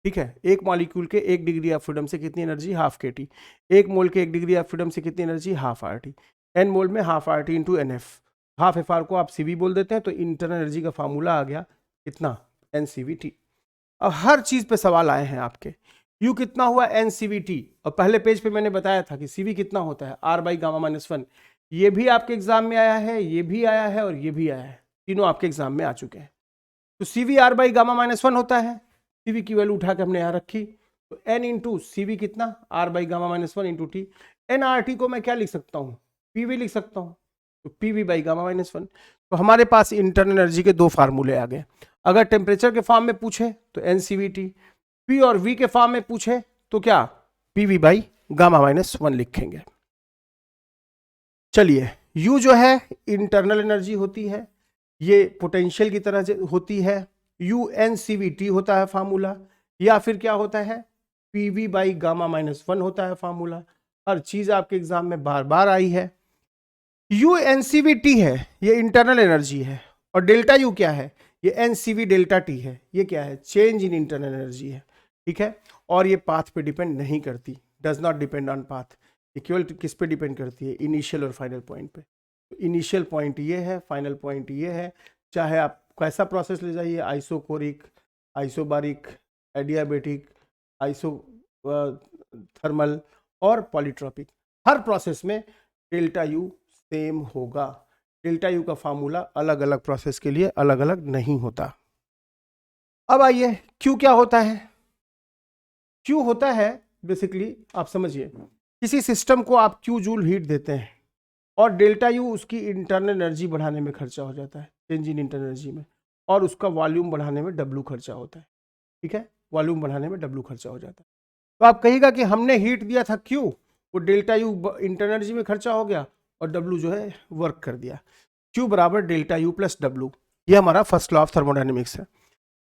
ठीक है। एक मॉलिक्यूल के 1 डिग्री ऑफ फ्रीडम से कितनी एनर्जी, हाफ kT। एक मोल के 1 डिग्री ऑफ फ्रीडम से कितनी एनर्जी, हाफ RT। N मोल में half RT × NF, half FR को आप CV बोल देते हैं, तो इंटरनल एनर्जी का फार्मूला आ गया कितना, NCVT। अब हर चीज पे सवाल आए हैं आपके, U कितना हुआ, NCVT, और पहले पेज पे मैंने बताया था कि CV कितना होता है, R/γ-1। ये भी आपके एग्जाम में आया है, ये भी आया है और ये भी आया है, तीनों आपके एग्जाम में आ चुके हैं। तो CVR बाई गामा माइनस 1 होता है, CV की वैल्यू उठा के हमने यहाँ रखी, तो N इंटू CV कितना, R by gamma minus 1 into T। NRT को मैं क्या लिख सकता हूँ, PV लिख सकता हूँ, तो PV बाई गामा माइनस 1। तो हमारे पास इंटरनल एनर्जी के दो फार्मूले आ गए। अगर टेम्परेचर के फॉर्म में पूछे तो NCVT, P और V के फॉर्म में पूछे तो क्या PV बाई गामा माइनस 1 लिखेंगे। चलिए, U जो है इंटरनल एनर्जी होती है, ये पोटेंशियल की तरह होती है, UNCVT होता है फार्मूला, या फिर क्या होता है PV बाई गामा माइनस 1 होता है फार्मूला। हर चीज आपके एग्जाम में बार बार आई है। UNCVT है, ये इंटरनल एनर्जी है, और डेल्टा U क्या है, ये NCV डेल्टा T है, ये क्या है, चेंज इन इंटरनल एनर्जी है, ठीक है। और ये पाथ पे डिपेंड नहीं करती, does not depend on path, ये केवल किस पे डिपेंड करती है, इनिशियल और फाइनल पॉइंट पे। तो इनिशियल पॉइंट ये है, फाइनल पॉइंट ये है, चाहे आप कैसा प्रोसेस ले जाइए, isochoric, isobaric, adiabatic, iso thermal और पॉलीट्रॉपिक, हर प्रोसेस में डेल्टा U सेम होगा। डेल्टा U का फार्मूला अलग अलग प्रोसेस के लिए अलग अलग नहीं होता। अब आइए Q क्या होता है। Q होता है बेसिकली, आप समझिए, किसी सिस्टम को आप Q जूल हीट देते हैं और डेल्टा U उसकी इंटरनल एनर्जी बढ़ाने में खर्चा हो जाता है, चेंज इन इंटरनल एनर्जी में, और उसका वॉल्यूम बढ़ाने में W खर्चा होता है, ठीक है, वॉल्यूम बढ़ाने में W खर्चा हो जाता है। तो आप कहिएगा कि हमने हीट दिया था Q, वो डेल्टा U इंटरनल एनर्जी में खर्चा हो गया और W जो है वर्क कर दिया। Q बराबर डेल्टा U प्लस W, ये हमारा फर्स्ट लॉ ऑफ थर्मोडायनेमिक्स है।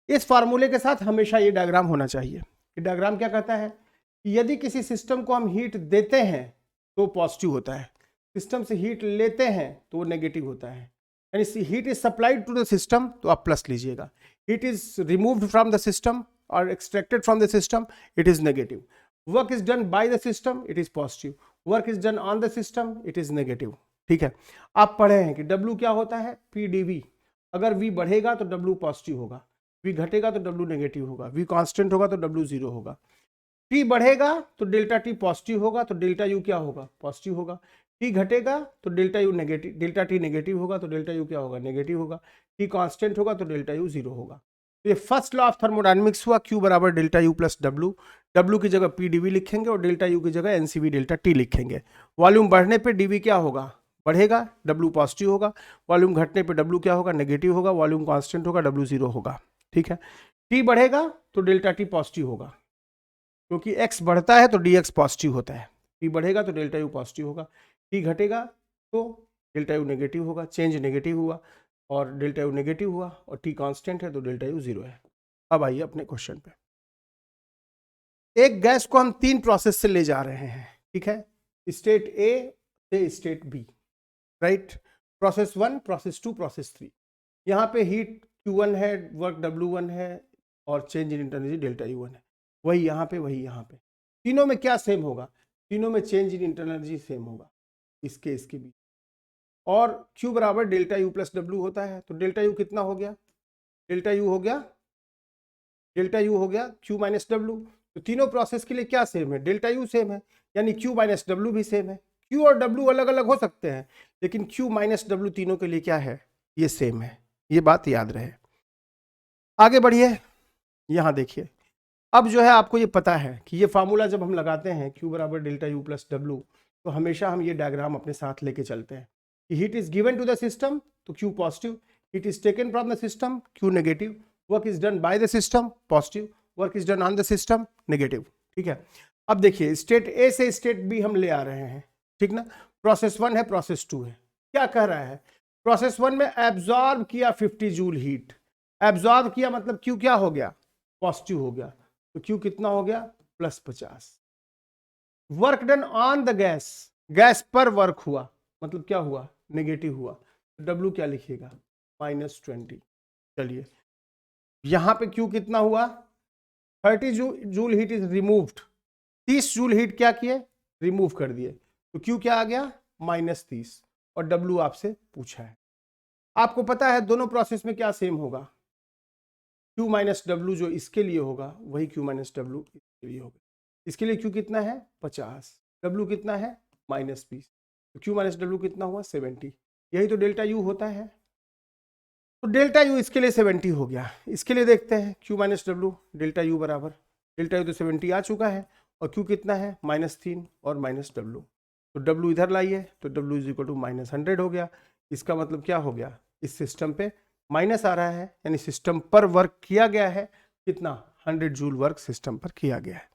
इस फार्मूले के साथ हमेशा ये डायग्राम होना चाहिए। ये डायग्राम क्या कहता है कि यदि किसी सिस्टम को हम हीट देते हैं तो पॉजिटिव होता है, सिस्टम से हीट लेते हैं तो वो नेगेटिव होता है। यानी heat is supplied to the system तो आप प्लस लीजिएगा, heat is removed from the system और extracted from the system it is negative. Work is done by the system it is positive, work is done on the system it is negative, ठीक है। आप पढ़े हैं कि W क्या होता है, PdV। अगर V बढ़ेगा तो W पॉजिटिव होगा, V घटेगा तो W नेगेटिव होगा, V कांस्टेंट होगा तो W जीरो होगा। T बढ़ेगा तो डेल्टा T पॉजिटिव होगा तो डेल्टा U क्या होगा, पॉजिटिव होगा। T घटेगा तो delta U negative, delta T negative होगा तो डेल्टा U क्या होगा, नेगेटिव होगा। T कांस्टेंट होगा तो डेल्टा U जीरो होगा। तो ये फर्स्ट लॉ ऑफ थर्मोडायनेमिक्स हुआ, Q बराबर delta U plus W। W की जगह PdV लिखेंगे और डेल्टा U की जगह NCV डेल्टा T लिखेंगे। वॉल्यूम बढ़ने पे dV क्या होगा, बढ़ेगा, W पॉजिटिव होगा। वॉल्यूम घटने पे W क्या होगा, नेगेटिव होगा। वॉल्यूम कांस्टेंट होगा, W जीरो होगा, ठीक है। T बढ़ेगा तो डेल्टा T पॉजिटिव होगा, क्योंकि x बढ़ता है तो dx पॉजिटिव होता है। T बढ़ेगा तो डेल्टा U पॉजिटिव होगा, T घटेगा तो डेल्टा U नेगेटिव होगा, चेंज नेगेटिव हुआ और डेल्टा U नेगेटिव हुआ और T कांस्टेंट है तो डेल्टा U जीरो है। अब आइए अपने क्वेश्चन पे। एक गैस को हम तीन प्रोसेस से ले जा रहे हैं, ठीक है, स्टेट A से state B, right. Process 1, process 2, process 3। यहाँ पे हीट Q1 है, वर्क W1 है और change in internal delta U1 है। वही यहाँ पे, वही यहाँ पे, तीनों में क्या सेम होगा, तीनों में change in internal energy same होगा, इसके बीच। और Q बराबर डेल्टा U प्लस W होता है, तो डेल्टा U कितना हो गया, डेल्टा U हो गया, डेल्टा U हो गया Q माइनस W। तो तीनों प्रोसेस के लिए क्या सेम है, डेल्टा U सेम है, यानी Q माइनस W भी सेम है। Q और W अलग अलग हो सकते हैं, लेकिन Q माइनस W तीनों के लिए क्या है, ये सेम है। ये बात याद रहे। आगे बढ़िए, यहां देखिए, अब जो है आपको ये पता है कि ये फार्मूला जब हम लगाते हैं Q बराबर डेल्टा U प्लस W, तो हमेशा हम ये डायग्राम अपने साथ लेके चलते हैं कि heat is given to the system तो Q positive, heat is taken from the system Q negative, work is done by the system positive, work is done on the system negative, ठीक है। अब देखिए, स्टेट A से state B हम ले आ रहे हैं, ठीक ना। प्रोसेस 1 है, प्रोसेस 2 है। क्या कह रहा है, प्रोसेस 1 में एब्जॉर्ब किया 50 जूल हीट, एब्जॉर्ब किया मतलब Q क्या हो गया, पॉजिटिव हो गया, तो Q कितना हो गया, plus 50। Work done on the gas, gas पर वर्क हुआ मतलब क्या हुआ, नेगेटिव हुआ, तो W क्या लिखिएगा, माइनस 20। चलिए, यहां पे Q कितना हुआ, 30 joule heat is removed, 30 joule heat क्या किए, रिमूव कर दिए, तो Q क्या आ गया, माइनस 30। और W आपसे पूछा है, आपको पता है दोनों प्रोसेस में क्या सेम होगा, Q माइनस W जो इसके लिए होगा वही Q माइनस W इसके लिए होगा। इसके लिए Q कितना है, 50, W कितना है, माइनस 20। तो Q माइनस डब्ल्यू कितना हुआ 70, यही तो डेल्टा यू होता है। तो डेल्टा यू इसके लिए 70 हो गया। इसके लिए देखते हैं Q minus W, delta U बराबर, डेल्टा यू तो 70 आ चुका है और Q कितना है -3 और माइनस डब्ल्यू, तो डब्ल्यू इधर लाइए तो डब्ल्यू इज इक्वल टू -100 हो गया। इसका मतलब क्या हो गया, इस सिस्टम पे माइनस आ रहा है, यानी सिस्टम पर वर्क किया गया है कितना 100 जूल वर्क सिस्टम पर किया गया है।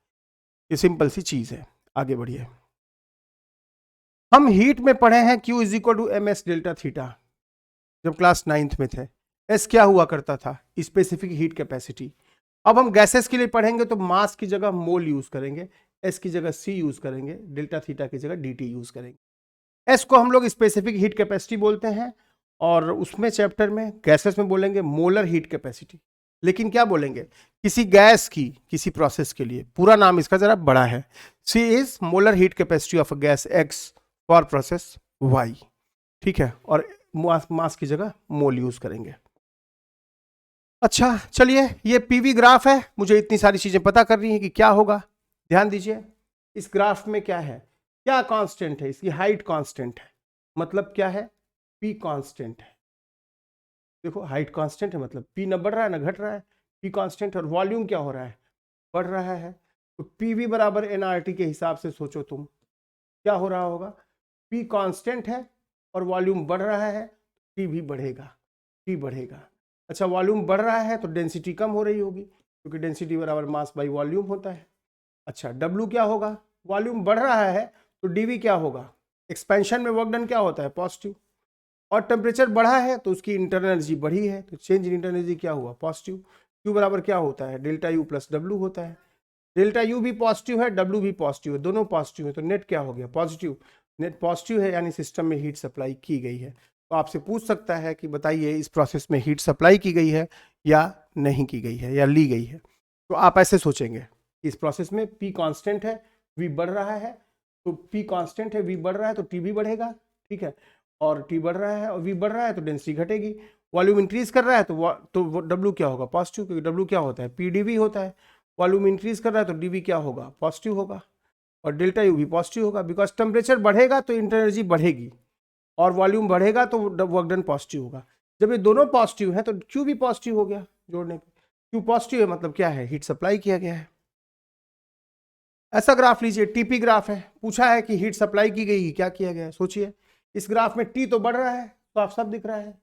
ये सिंपल सी चीज है। आगे बढ़िए, हम हीट में पढ़े हैं Q is equal to M S delta theta, जब क्लास 9th में थे। एस क्या हुआ करता था, स्पेसिफिक हीट कैपेसिटी। अब हम गैसेस के लिए पढ़ेंगे तो मास की जगह मोल यूज करेंगे, एस की जगह सी यूज करेंगे, डेल्टा थीटा की जगह dt यूज करेंगे। एस को हम लोग स्पेसिफिक हीट कैपेसिटी बोलते हैं और उसमें चैप्टर में गैसेस में बोलेंगे मोलर हीट कैपेसिटी। लेकिन क्या बोलेंगे, किसी गैस की किसी प्रोसेस के लिए पूरा नाम इसका जरा बड़ा है, C is molar heat capacity of a gas x for process y, ठीक है, और मास की जगह मोल यूज करेंगे। अच्छा चलिए, ये पीवी ग्राफ है, मुझे इतनी सारी चीजें पता करनी है कि क्या होगा। ध्यान दीजिए, इस ग्राफ में क्या है, क्या कांस्टेंट है, इसकी हाइट कांस्टेंट है, मतलब क्या है, पी कांस्टेंट है। देखो हाइट कांस्टेंट है मतलब पी न बढ़ रहा है ना घट रहा है, पी कांस्टेंट। और वॉल्यूम क्या हो रहा है, बढ़ रहा है। तो पीवी बराबर एनआरटी के हिसाब से सोचो तुम क्या हो रहा होगा, पी कांस्टेंट है और वॉल्यूम बढ़ रहा है, टी भी बढ़ेगा, टी बढ़ेगा। अच्छा वॉल्यूम बढ़ रहा है तो डेंसिटी कम हो रही होगी, क्योंकि डेंसिटी बराबर मास बाई वॉल्यूम होता है। अच्छा डब्ल्यू क्या होगा, वॉल्यूम बढ़ रहा है तो डीवी क्या होगा, एक्सपेंशन में वर्क डन क्या होता है पॉजिटिव, और टेम्परेचर बढ़ा है तो उसकी इंटरनल एनर्जी बढ़ी है, तो चेंज इन इंटरनल एनर्जी क्या हुआ पॉजिटिव। क्यू बराबर क्या होता है, डेल्टा यू प्लस डब्ल्यू होता है। डेल्टा यू भी पॉजिटिव है, डब्ल्यू भी पॉजिटिव है, दोनों पॉजिटिव है, तो नेट क्या हो गया पॉजिटिव। नेट पॉजिटिव है यानी सिस्टम में हीट सप्लाई की गई है। तो आपसे पूछ सकता है कि बताइए इस प्रोसेस में हीट सप्लाई की गई है या नहीं की गई है या ली गई है। तो आप ऐसे सोचेंगे, इस प्रोसेस में पी कांस्टेंट है, वी बढ़ रहा है, तो पी कांस्टेंट है, वी बढ़ रहा है तो टी भी बढ़ेगा, ठीक है, और टी बढ़ रहा है और वी बढ़ रहा है तो डेंसिटी घटेगी। वॉल्यूम इंक्रीज कर रहा है तो डब्ल्यू क्या होगा पॉजिटिव, क्योंकि डब्ल्यू क्या होता है पीडीवी होता है। वॉल्यूम इंक्रीज कर रहा है तो डीवी क्या होगा पॉजिटिव होगा, और डेल्टा यू भी पॉजिटिव होगा, बिकॉज टेम्परेचर बढ़ेगा तो इंटर एनर्जी बढ़ेगी और वॉल्यूम बढ़ेगा तो वर्क डन पॉजिटिव होगा। जब ये दोनों पॉजिटिव है तो क्यू भी पॉजिटिव हो गया, जोड़ने पे क्यू पॉजिटिव है मतलब क्या है, हीट सप्लाई किया गया है। ऐसा ग्राफ लीजिए, टीपी ग्राफ है, पूछा है कि हीट सप्लाई की गई, क्या किया गया है। सोचिए इस ग्राफ में टी तो बढ़ रहा है तो आप सब दिख रहा है,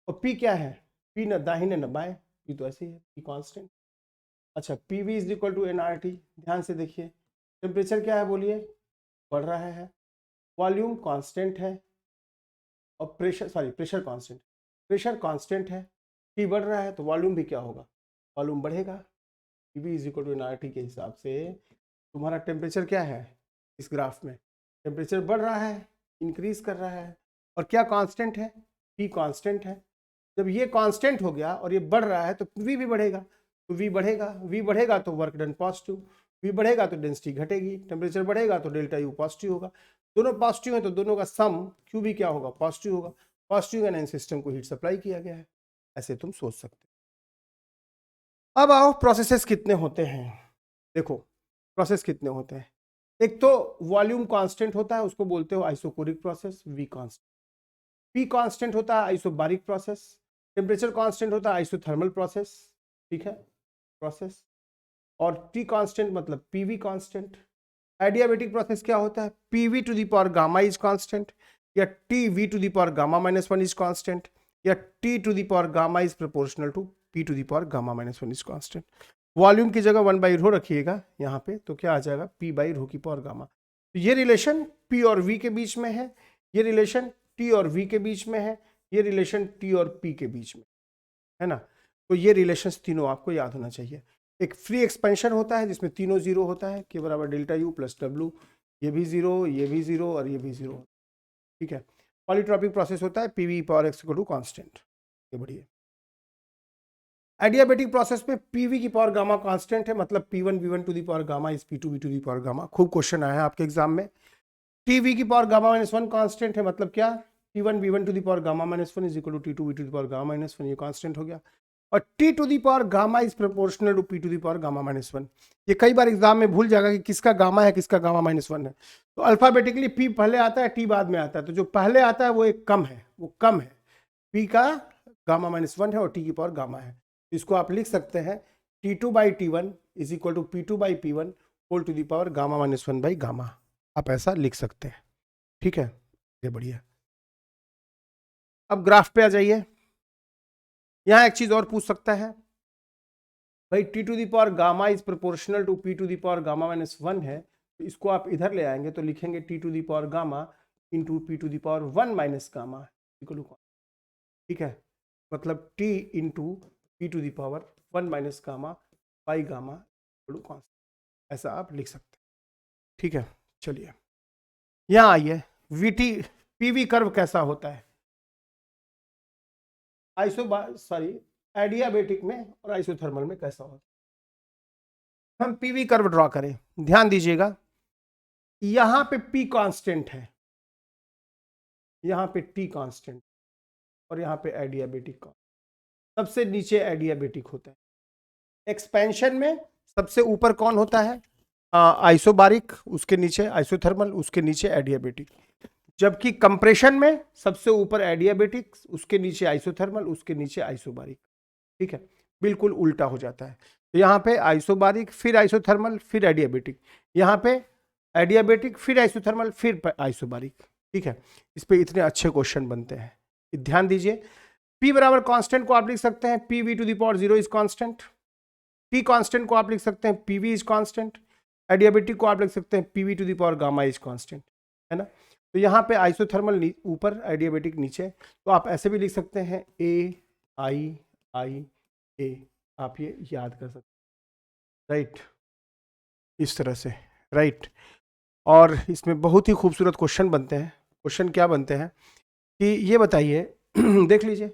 और पी क्या है, पी न दाहिने न बाएं, पी तो ऐसे ही है, पी कांस्टेंट। अच्छा PV is equal to NRT, ध्यान से देखिए, टेम्परेचर क्या है बोलिए, बढ़ रहा है, वॉल्यूम कांस्टेंट है, और प्रेशर कांस्टेंट, प्रेशर कांस्टेंट है, टी बढ़ रहा है तो वॉल्यूम भी क्या होगा, वॉल्यूम बढ़ेगा। PV is equal to NRT के हिसाब से तुम्हारा टेम्परेचर क्या है, इस ग्राफ में टेम्परेचर बढ़ रहा है, इंक्रीज कर रहा है, और क्या कांस्टेंट है, पी कांस्टेंट है। जब ये कांस्टेंट हो गया और ये बढ़ रहा है तो वी भी बढ़ेगा, तो वी बढ़ेगा, वी बढ़ेगा तो वर्क डन पॉजिटिव, वी बढ़ेगा तो डेंसिटी घटेगी, टेम्परेचर बढ़ेगा तो डेल्टा यू पॉजिटिव होगा। दोनों पॉजिटिव है तो दोनों का सम क्यू भी क्या होगा पॉजिटिव होगा, पॉजिटिव यानी सिस्टम को हीट सप्लाई किया गया है, ऐसे तुम सोच सकते हो। अब आओ प्रोसेसेस कितने होते हैं, देखो प्रोसेस कितने होते हैं। एक तो वॉल्यूम कांस्टेंट होता है, उसको बोलते हो isochoric process, V constant. P constant होता है आइसोबारिक प्रोसेस। टेम्परेचर कांस्टेंट होता है आइसोथर्मल प्रोसेस, ठीक है, प्रोसेस। और टी कांस्टेंट मतलब पीवी कांस्टेंट। एडियाबेटिक प्रोसेस क्या होता है, PV to the power gamma is constant, या T V to the power gamma -1 is constant, या T to the power gamma is proportional to P to the power gamma -1 is constant. Volume की जगह 1/ρ रखिएगा यहाँ पे, तो क्या आ जाएगा p/ρ की पावर गामा। तो ये रिलेशन p और v के बीच में है, ये रिलेशन t और v के बीच में है, ये रिलेशन t और p के बीच में है ना। तो ये रिलेशंस तीनों आपको याद होना चाहिए। एक फ्री एक्सपेंशन होता है जिसमें तीनों जीरो होता है, के बराबर डेल्टा यू प्लस डब्ल्यू, ये भी जीरो, ये भी जीरो और ये भी जीरो, ठीक है। पॉलीट्रॉपिक प्रोसेस होता है PV power X equal to constant, ये बढ़िया। एडियाबेटिक प्रोसेस में पीवी की पावर गामा कांस्टेंट है, मतलब P1 V1 to the power gamma is P2 V2 to the power gamma. खूब क्वेश्चन आया है आपके एग्जाम में। टीवी की पावर गामा -1 कांस्टेंट है, मतलब क्या, P1 V1 to the power gamma -1 is equal to T2 V2 to the power gamma -1, ये कांस्टेंट हो गया। और t to the power gamma is proportional to p to the power gamma minus 1। ये कई बार exam में भूल जाएगा कि किसका गामा है किसका गामा माइनस 1 है। तो अल्फाबेटिकली p पहले आता है, t बाद में आता है, तो जो पहले आता है वो एक कम है, वो कम है, p का गामा माइनस 1 है और t की पावर गामा है। इसको आप लिख सकते हैं T2/T1 is equal to P2/P1 whole to the power gamma minus 1 by gamma. आप ऐसा लिख सकते हैं, ठीक है, ये बढ़िया। अब ग्राफ पे आ जाइए। यहां एक चीज और पूछ सकता है भाई, t to the power gamma is proportional to p to the power gamma minus 1 है, तो इसको आप इधर ले आएंगे तो लिखेंगे t to the power gamma into p to the power 1 minus gamma equal to, ठीक है, मतलब t into p to the power 1 minus gamma by gamma equal to constant, ऐसा आप लिख सकते हैं, ठीक है। चलिए यहां आइए, वीटी पीवी कर्व कैसा होता है एडियाबेटिक में और आइसोथर्मल में कैसा होता है। हम पीवी कर्व ड्रॉ करें, ध्यान दीजिएगा, यहां पे p कांस्टेंट है, यहां पे t कांस्टेंट और यहां पे एडियाबेटिक का, सबसे नीचे एडियाबेटिक होता है। एक्सपेंशन में सबसे ऊपर कौन होता है, आइसोबारिक, उसके नीचे आइसोथर्मल, उसके नीचे एडियाबेटिक। जबकि कंप्रेशन में सबसे ऊपर एडियाबेटिक, उसके नीचे आइसोथर्मल, उसके नीचे आइसोबारिक, ठीक है, बिल्कुल उल्टा हो जाता है। तो यहाँ पे आइसोबारिक, फिर आइसोथर्मल, फिर एडियाबेटिक, यहाँ पे एडियाबेटिक, फिर आइसोथर्मल, फिर आइसोबारिक, ठीक है। इस पे इतने अच्छे क्वेश्चन बनते हैं, ध्यान दीजिए। P बराबर कांस्टेंट को आप लिख सकते हैं PV to the power 0 is constant, T constant को आप लिख सकते हैं PV इज कांस्टेंट, एडियाबेटिक को आप लिख सकते हैं PV to the power gamma is constant, है ना। तो यहाँ पे आइसोथर्मल ऊपर, एडियाबेटिक नीचे, तो आप ऐसे भी लिख सकते हैं AIIA, आप ये याद कर सकते हैं, राइट, इस तरह से, राइट। और इसमें बहुत ही खूबसूरत क्वेश्चन बनते हैं। क्वेश्चन क्या बनते हैं कि ये बताइए देख लीजिए,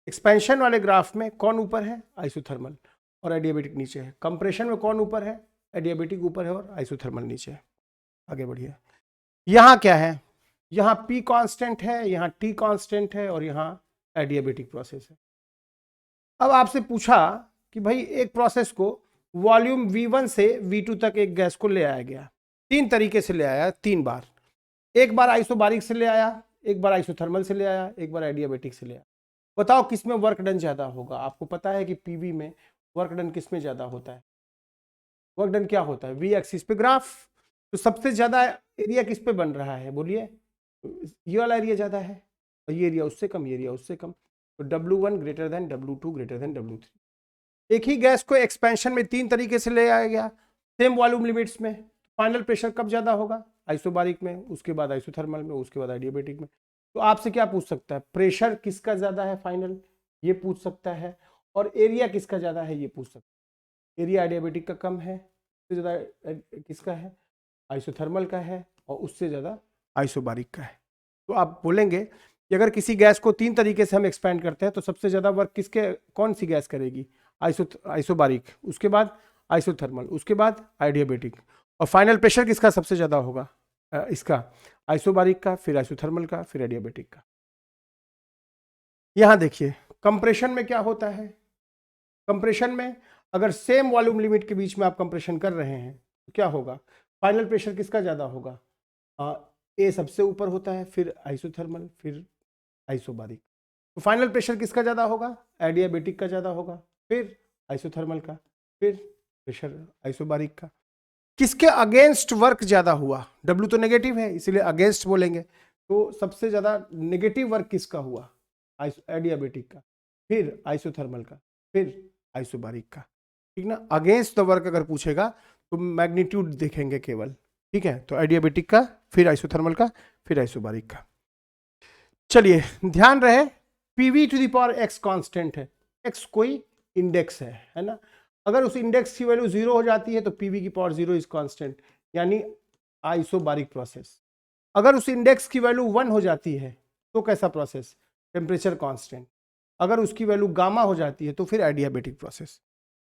एक्सपेंशन वाले ग्राफ में कौन ऊपर है, आइसोथर्मल, और एडियाबेटिक नीचे है। कंप्रेशन में कौन ऊपर है, एडियाबेटिक ऊपर है और आइसोथर्मल नीचे है। आगे बढ़िए, यहाँ क्या है, यहाँ P कांस्टेंट है, यहाँ T कांस्टेंट है और यहाँ एडियाबेटिक प्रोसेस है। अब आपसे पूछा कि भाई एक प्रोसेस को वॉल्यूम V1 से V2 तक एक गैस को ले आया गया, तीन तरीके से ले आया, 3 बार, एक बार आइसोबारिक से ले आया, एक बार आइसोथर्मल से ले आया, एक बार एडियाबेटिक से ले आया। बताओ किसमें वर्क डन ज्यादा होगा। आपको पता है कि पीवी में वर्क डन किसमें ज्यादा होता है, वर्क डन क्या होता है, वी एक्सिस पे ग्राफ। तो सबसे ज्यादा एरिया किस पे बन रहा है, बोलिए, ये वाला एरिया ज्यादा है और ये एरिया उससे कम, ये एरिया उससे कम, तो W1 greater than W2 greater than W3। एक ही गैस को एक्सपेंशन में 3 तरीके से ले आया गया, सेम वॉल्यूम लिमिट्स में, फाइनल प्रेशर कब ज्यादा होगा, आइसोबारिक में, उसके बाद आइसोथर्मल में, उसके बाद एडियाबेटिक में। तो आपसे क्या पूछ सकता है, प्रेशर किसका ज्यादा है फाइनल, ये पूछ सकता है, और एरिया किसका ज्यादा है ये पूछ सकता है। एरिया एडियाबेटिक का कम है, उससे ज्यादा किसका है, आइसोथर्मल का है, और उससे ज्यादा आइसोबारिक का है। तो आप बोलेंगे कि अगर किसी गैस को 3 तरीके से हम एक्सपेंड करते हैं तो सबसे ज्यादा वर्क किसके, कौन सी गैस करेगी, आइसोबारिक, उसके बाद आइसोथर्मल, उसके बाद एडियाबेटिक, और फाइनल प्रेशर किसका सबसे ज्यादा होगा, इसका आइसोबारिक का, फिर आइसोथर्मल का, फिर एडियाबेटिक का। यहां देखिए कंप्रेशन में क्या होता है, कंप्रेशन में अगर सेम वॉल्यूम लिमिट के बीच में आप कंप्रेशन कर रहे हैं तो क्या होगा, फाइनल प्रेशर किसका ज्यादा होगा, ए सबसे ऊपर होता है, फिर आइसोथर्मल, फिर आइसोबारिक। तो फाइनल प्रेशर किसका ज्यादा होगा, एडियाबेटिक का ज्यादा होगा, फिर आइसोथर्मल का, फिर प्रेशर आइसोबारिक का। किसके अगेंस्ट वर्क ज्यादा हुआ, W तो नेगेटिव है इसलिए अगेंस्ट बोलेंगे, तो सबसे ज्यादा नेगेटिव वर्क किसका हुआ, एडियाबेटिक का, फिर आइसोथर्मल का, फिर आइसोबारिक का, ठीक ना। अगेंस्ट द वर्क अगर पूछेगा तो मैग्नीट्यूड देखेंगे केवल, ठीक है। तो एडियाबेटिक का, फिर आइसोथर्मल का, फिर आइसोबारिक का। चलिए ध्यान रहे, PV to the power x constant है, x कोई इंडेक्स है ना। अगर उस इंडेक्स की वैल्यू 0 हो जाती है तो पीवी की पावर 0 इज कांस्टेंट, यानी आइसोबारिक प्रोसेस। अगर उस इंडेक्स की वैल्यू 1 हो जाती है तो कैसा प्रोसेस, टेम्परेचर कांस्टेंट। अगर उसकी वैल्यू गामा हो जाती है तो फिर एडियाबेटिक प्रोसेस।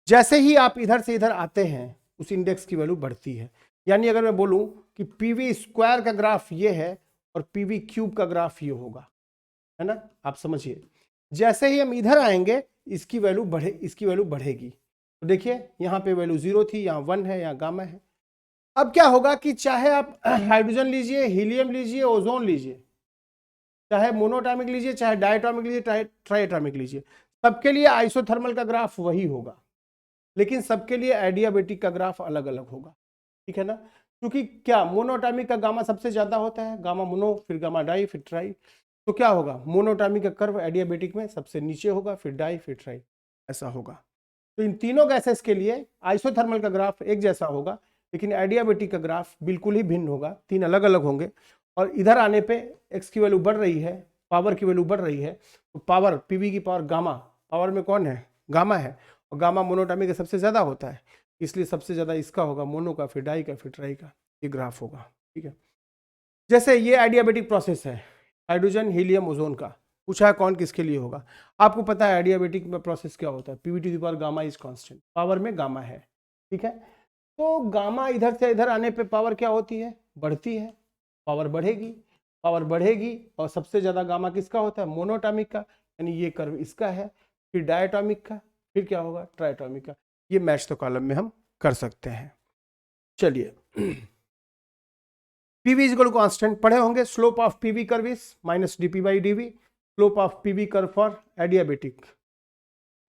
जैसे ही आप इधर से इधर आते हैं उस इंडेक्स की वैल्यू बढ़ती है। यानी अगर मैं बोलूं कि पीवी स्क्वायर का ग्राफ ये है और पीवी क्यूब का ग्राफ ये होगा, है ना, आप समझिए। जैसे ही हम इधर आएंगे इसकी वैल्यू बढ़ेगी। तो देखिए यहाँ पे वैल्यू 0 थी, यहाँ 1 है, यहाँ गामा है। अब क्या होगा कि चाहे आप हाइड्रोजन लीजिए, हीलियम लीजिए, ओजोन लीजिए, चाहे मोनोटॉमिक लीजिए, चाहे डायटॉमिक लीजिए, चाहे ट्राइटॉमिक लीजिए, सबके लिए आइसोथर्मल का ग्राफ वही होगा, लेकिन सबके लिए एडियाबेटिक का ग्राफ अलग अलग होगा, ठीक है ना। क्योंकि क्या मोनोटॉमिक का गामा सबसे ज्यादा होता है, गामा मोनो, फिर गामा डाई, फिर ट्राई। तो क्या होगा, मोनोटॉमिक का कर्व एडियाबेटिक में सबसे नीचे होगा, फिर डाई, फिर ट्राई, ऐसा होगा। तो इन तीनों गैसेस के लिए आइसोथर्मल का ग्राफ एक जैसा होगा, लेकिन एडियाबेटिक का ग्राफ बिल्कुल ही भिन्न होगा, तीन अलग अलग होंगे। और इधर आने पे एक्स की वैल्यू बढ़ रही है, पावर की वैल्यू बढ़ रही है, तो पावर पीवी की पावर गामा, पावर में कौन है, गामा है, और गामा मोनोटॉमिक का सबसे ज्यादा होता है, इसलिए सबसे ज्यादा इसका होगा, मोनो का, फिर डाई का, फिर ट्राई का, ये ग्राफ होगा, ठीक है। जैसे ये एडियाबेटिक प्रोसेस है, हाइड्रोजन, हीलियम, ओजोन का, पूछा है कौन किसके लिए होगा। आपको पता है एडियाबेटिक में प्रोसेस क्या होता है, PV to the power gamma is constant, power में गामा है, ठीक है। तो गामा इधर से इधर आने पे पावर क्या होती है, बढ़ती है, पावर बढ़ेगी, और सबसे ज्यादा गामा किसका होता है, मोनोटॉमिक का, यानी ये कर्व इसका है, फिर डायटॉमिक का, फिर क्या होगा, ट्राइटॉमिक का। ये मैच द कॉलम में हम कर सकते हैं। चलिए PV is equal to constant पढ़े होंगे, slope of PV curve is minus DP by DV, slope of PV curve for adiabatic,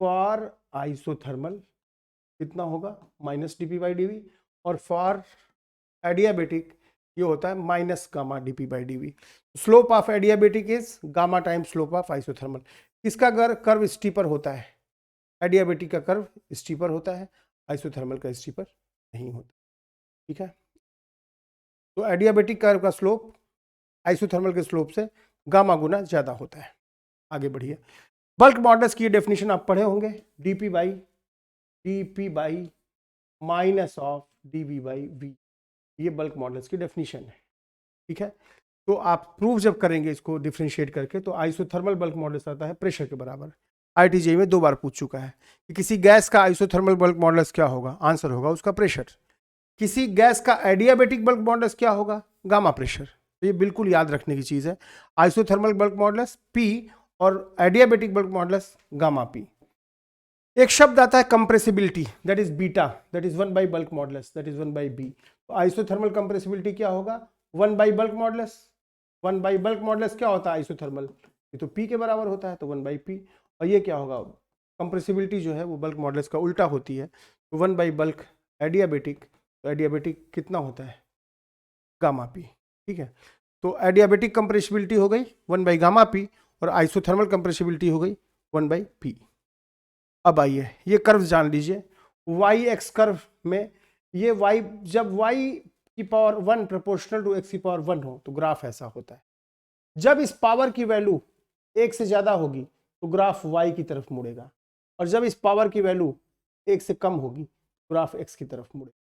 for isothermal कितना होगा, माइनस डीपी बाई डीवी, और फॉर एडियाबेटिक ये होता है minus gamma DP by DV. Slope of adiabatic is gamma time slope of isothermal. किसका curve steeper होता है, adiabatic का कर्व स्टीपर होता है, आइसोथर्मल का स्टीपर नहीं होता, ठीक है। तो एडियाबेटिक कर्व का स्लोप आइसोथर्मल के स्लोप से गामा गुना ज्यादा होता है। आगे बढ़िए, बल्क मॉडल्स की डेफिनेशन आप पढ़े होंगे, DP by minus of DV by V, ये बल्क मॉडल्स की डेफिनेशन है, ठीक है। तो आप प्रूफ जब करेंगे इसको डिफरेंशिएट करके, तो आइसोथर्मल बल्क मॉडल्स आता है प्रेशर के बराबर। आईटीजे में 2 बार पूछ चुका है कि किसी गैस का आइसोथर्मल बल्क मॉडल्स क्या होगा, आंसर होगा उसका प्रेशर। किसी गैस का एडियाबेटिक बल्क मॉडल्स क्या होगा, गामा प्रेशर। तो ये बिल्कुल याद रखने की चीज है, आइसोथर्मल बल्क मॉडल्स पी और adiabatic bulk models gamma P. एक शब्द आता है compressibility, that is beta, that is 1 by bulk models, that is 1 by B. तो आइसोथर्मल कंप्रेसिबिलिटी क्या होगा, 1 by bulk models. 1 by bulk models क्या होता है आइसोथर्मल, ये तो पी के बराबर होता है, तो 1 बाई पी। और ये क्या होगा, कंप्रेसिबिलिटी जो है वो बल्क मॉडल्स का उल्टा होती है, तो 1 बाई बल्क एडियाबेटिक, तो एडियाबेटिक कितना होता है, गामा पी, ठीक है। तो एडियाबेटिक कंप्रेसिबिलिटी हो गई 1 बाई गामा पी, और आइसोथर्मल कंप्रेसिबिलिटी हो गई 1 बाई पी। अब आइए ये कर्व जान लीजिए, वाई एक्स कर्व में ये वाई, जब वाई की पावर 1 प्रोपोर्शनल टू एक्स की पावर 1 हो तो ग्राफ ऐसा होता है। जब इस पावर की वैल्यू 1 से ज्यादा होगी तो ग्राफ वाई की तरफ मुड़ेगा, और जब इस पावर की वैल्यू 1 से कम होगी ग्राफ एक्स की तरफ मुड़ेगा।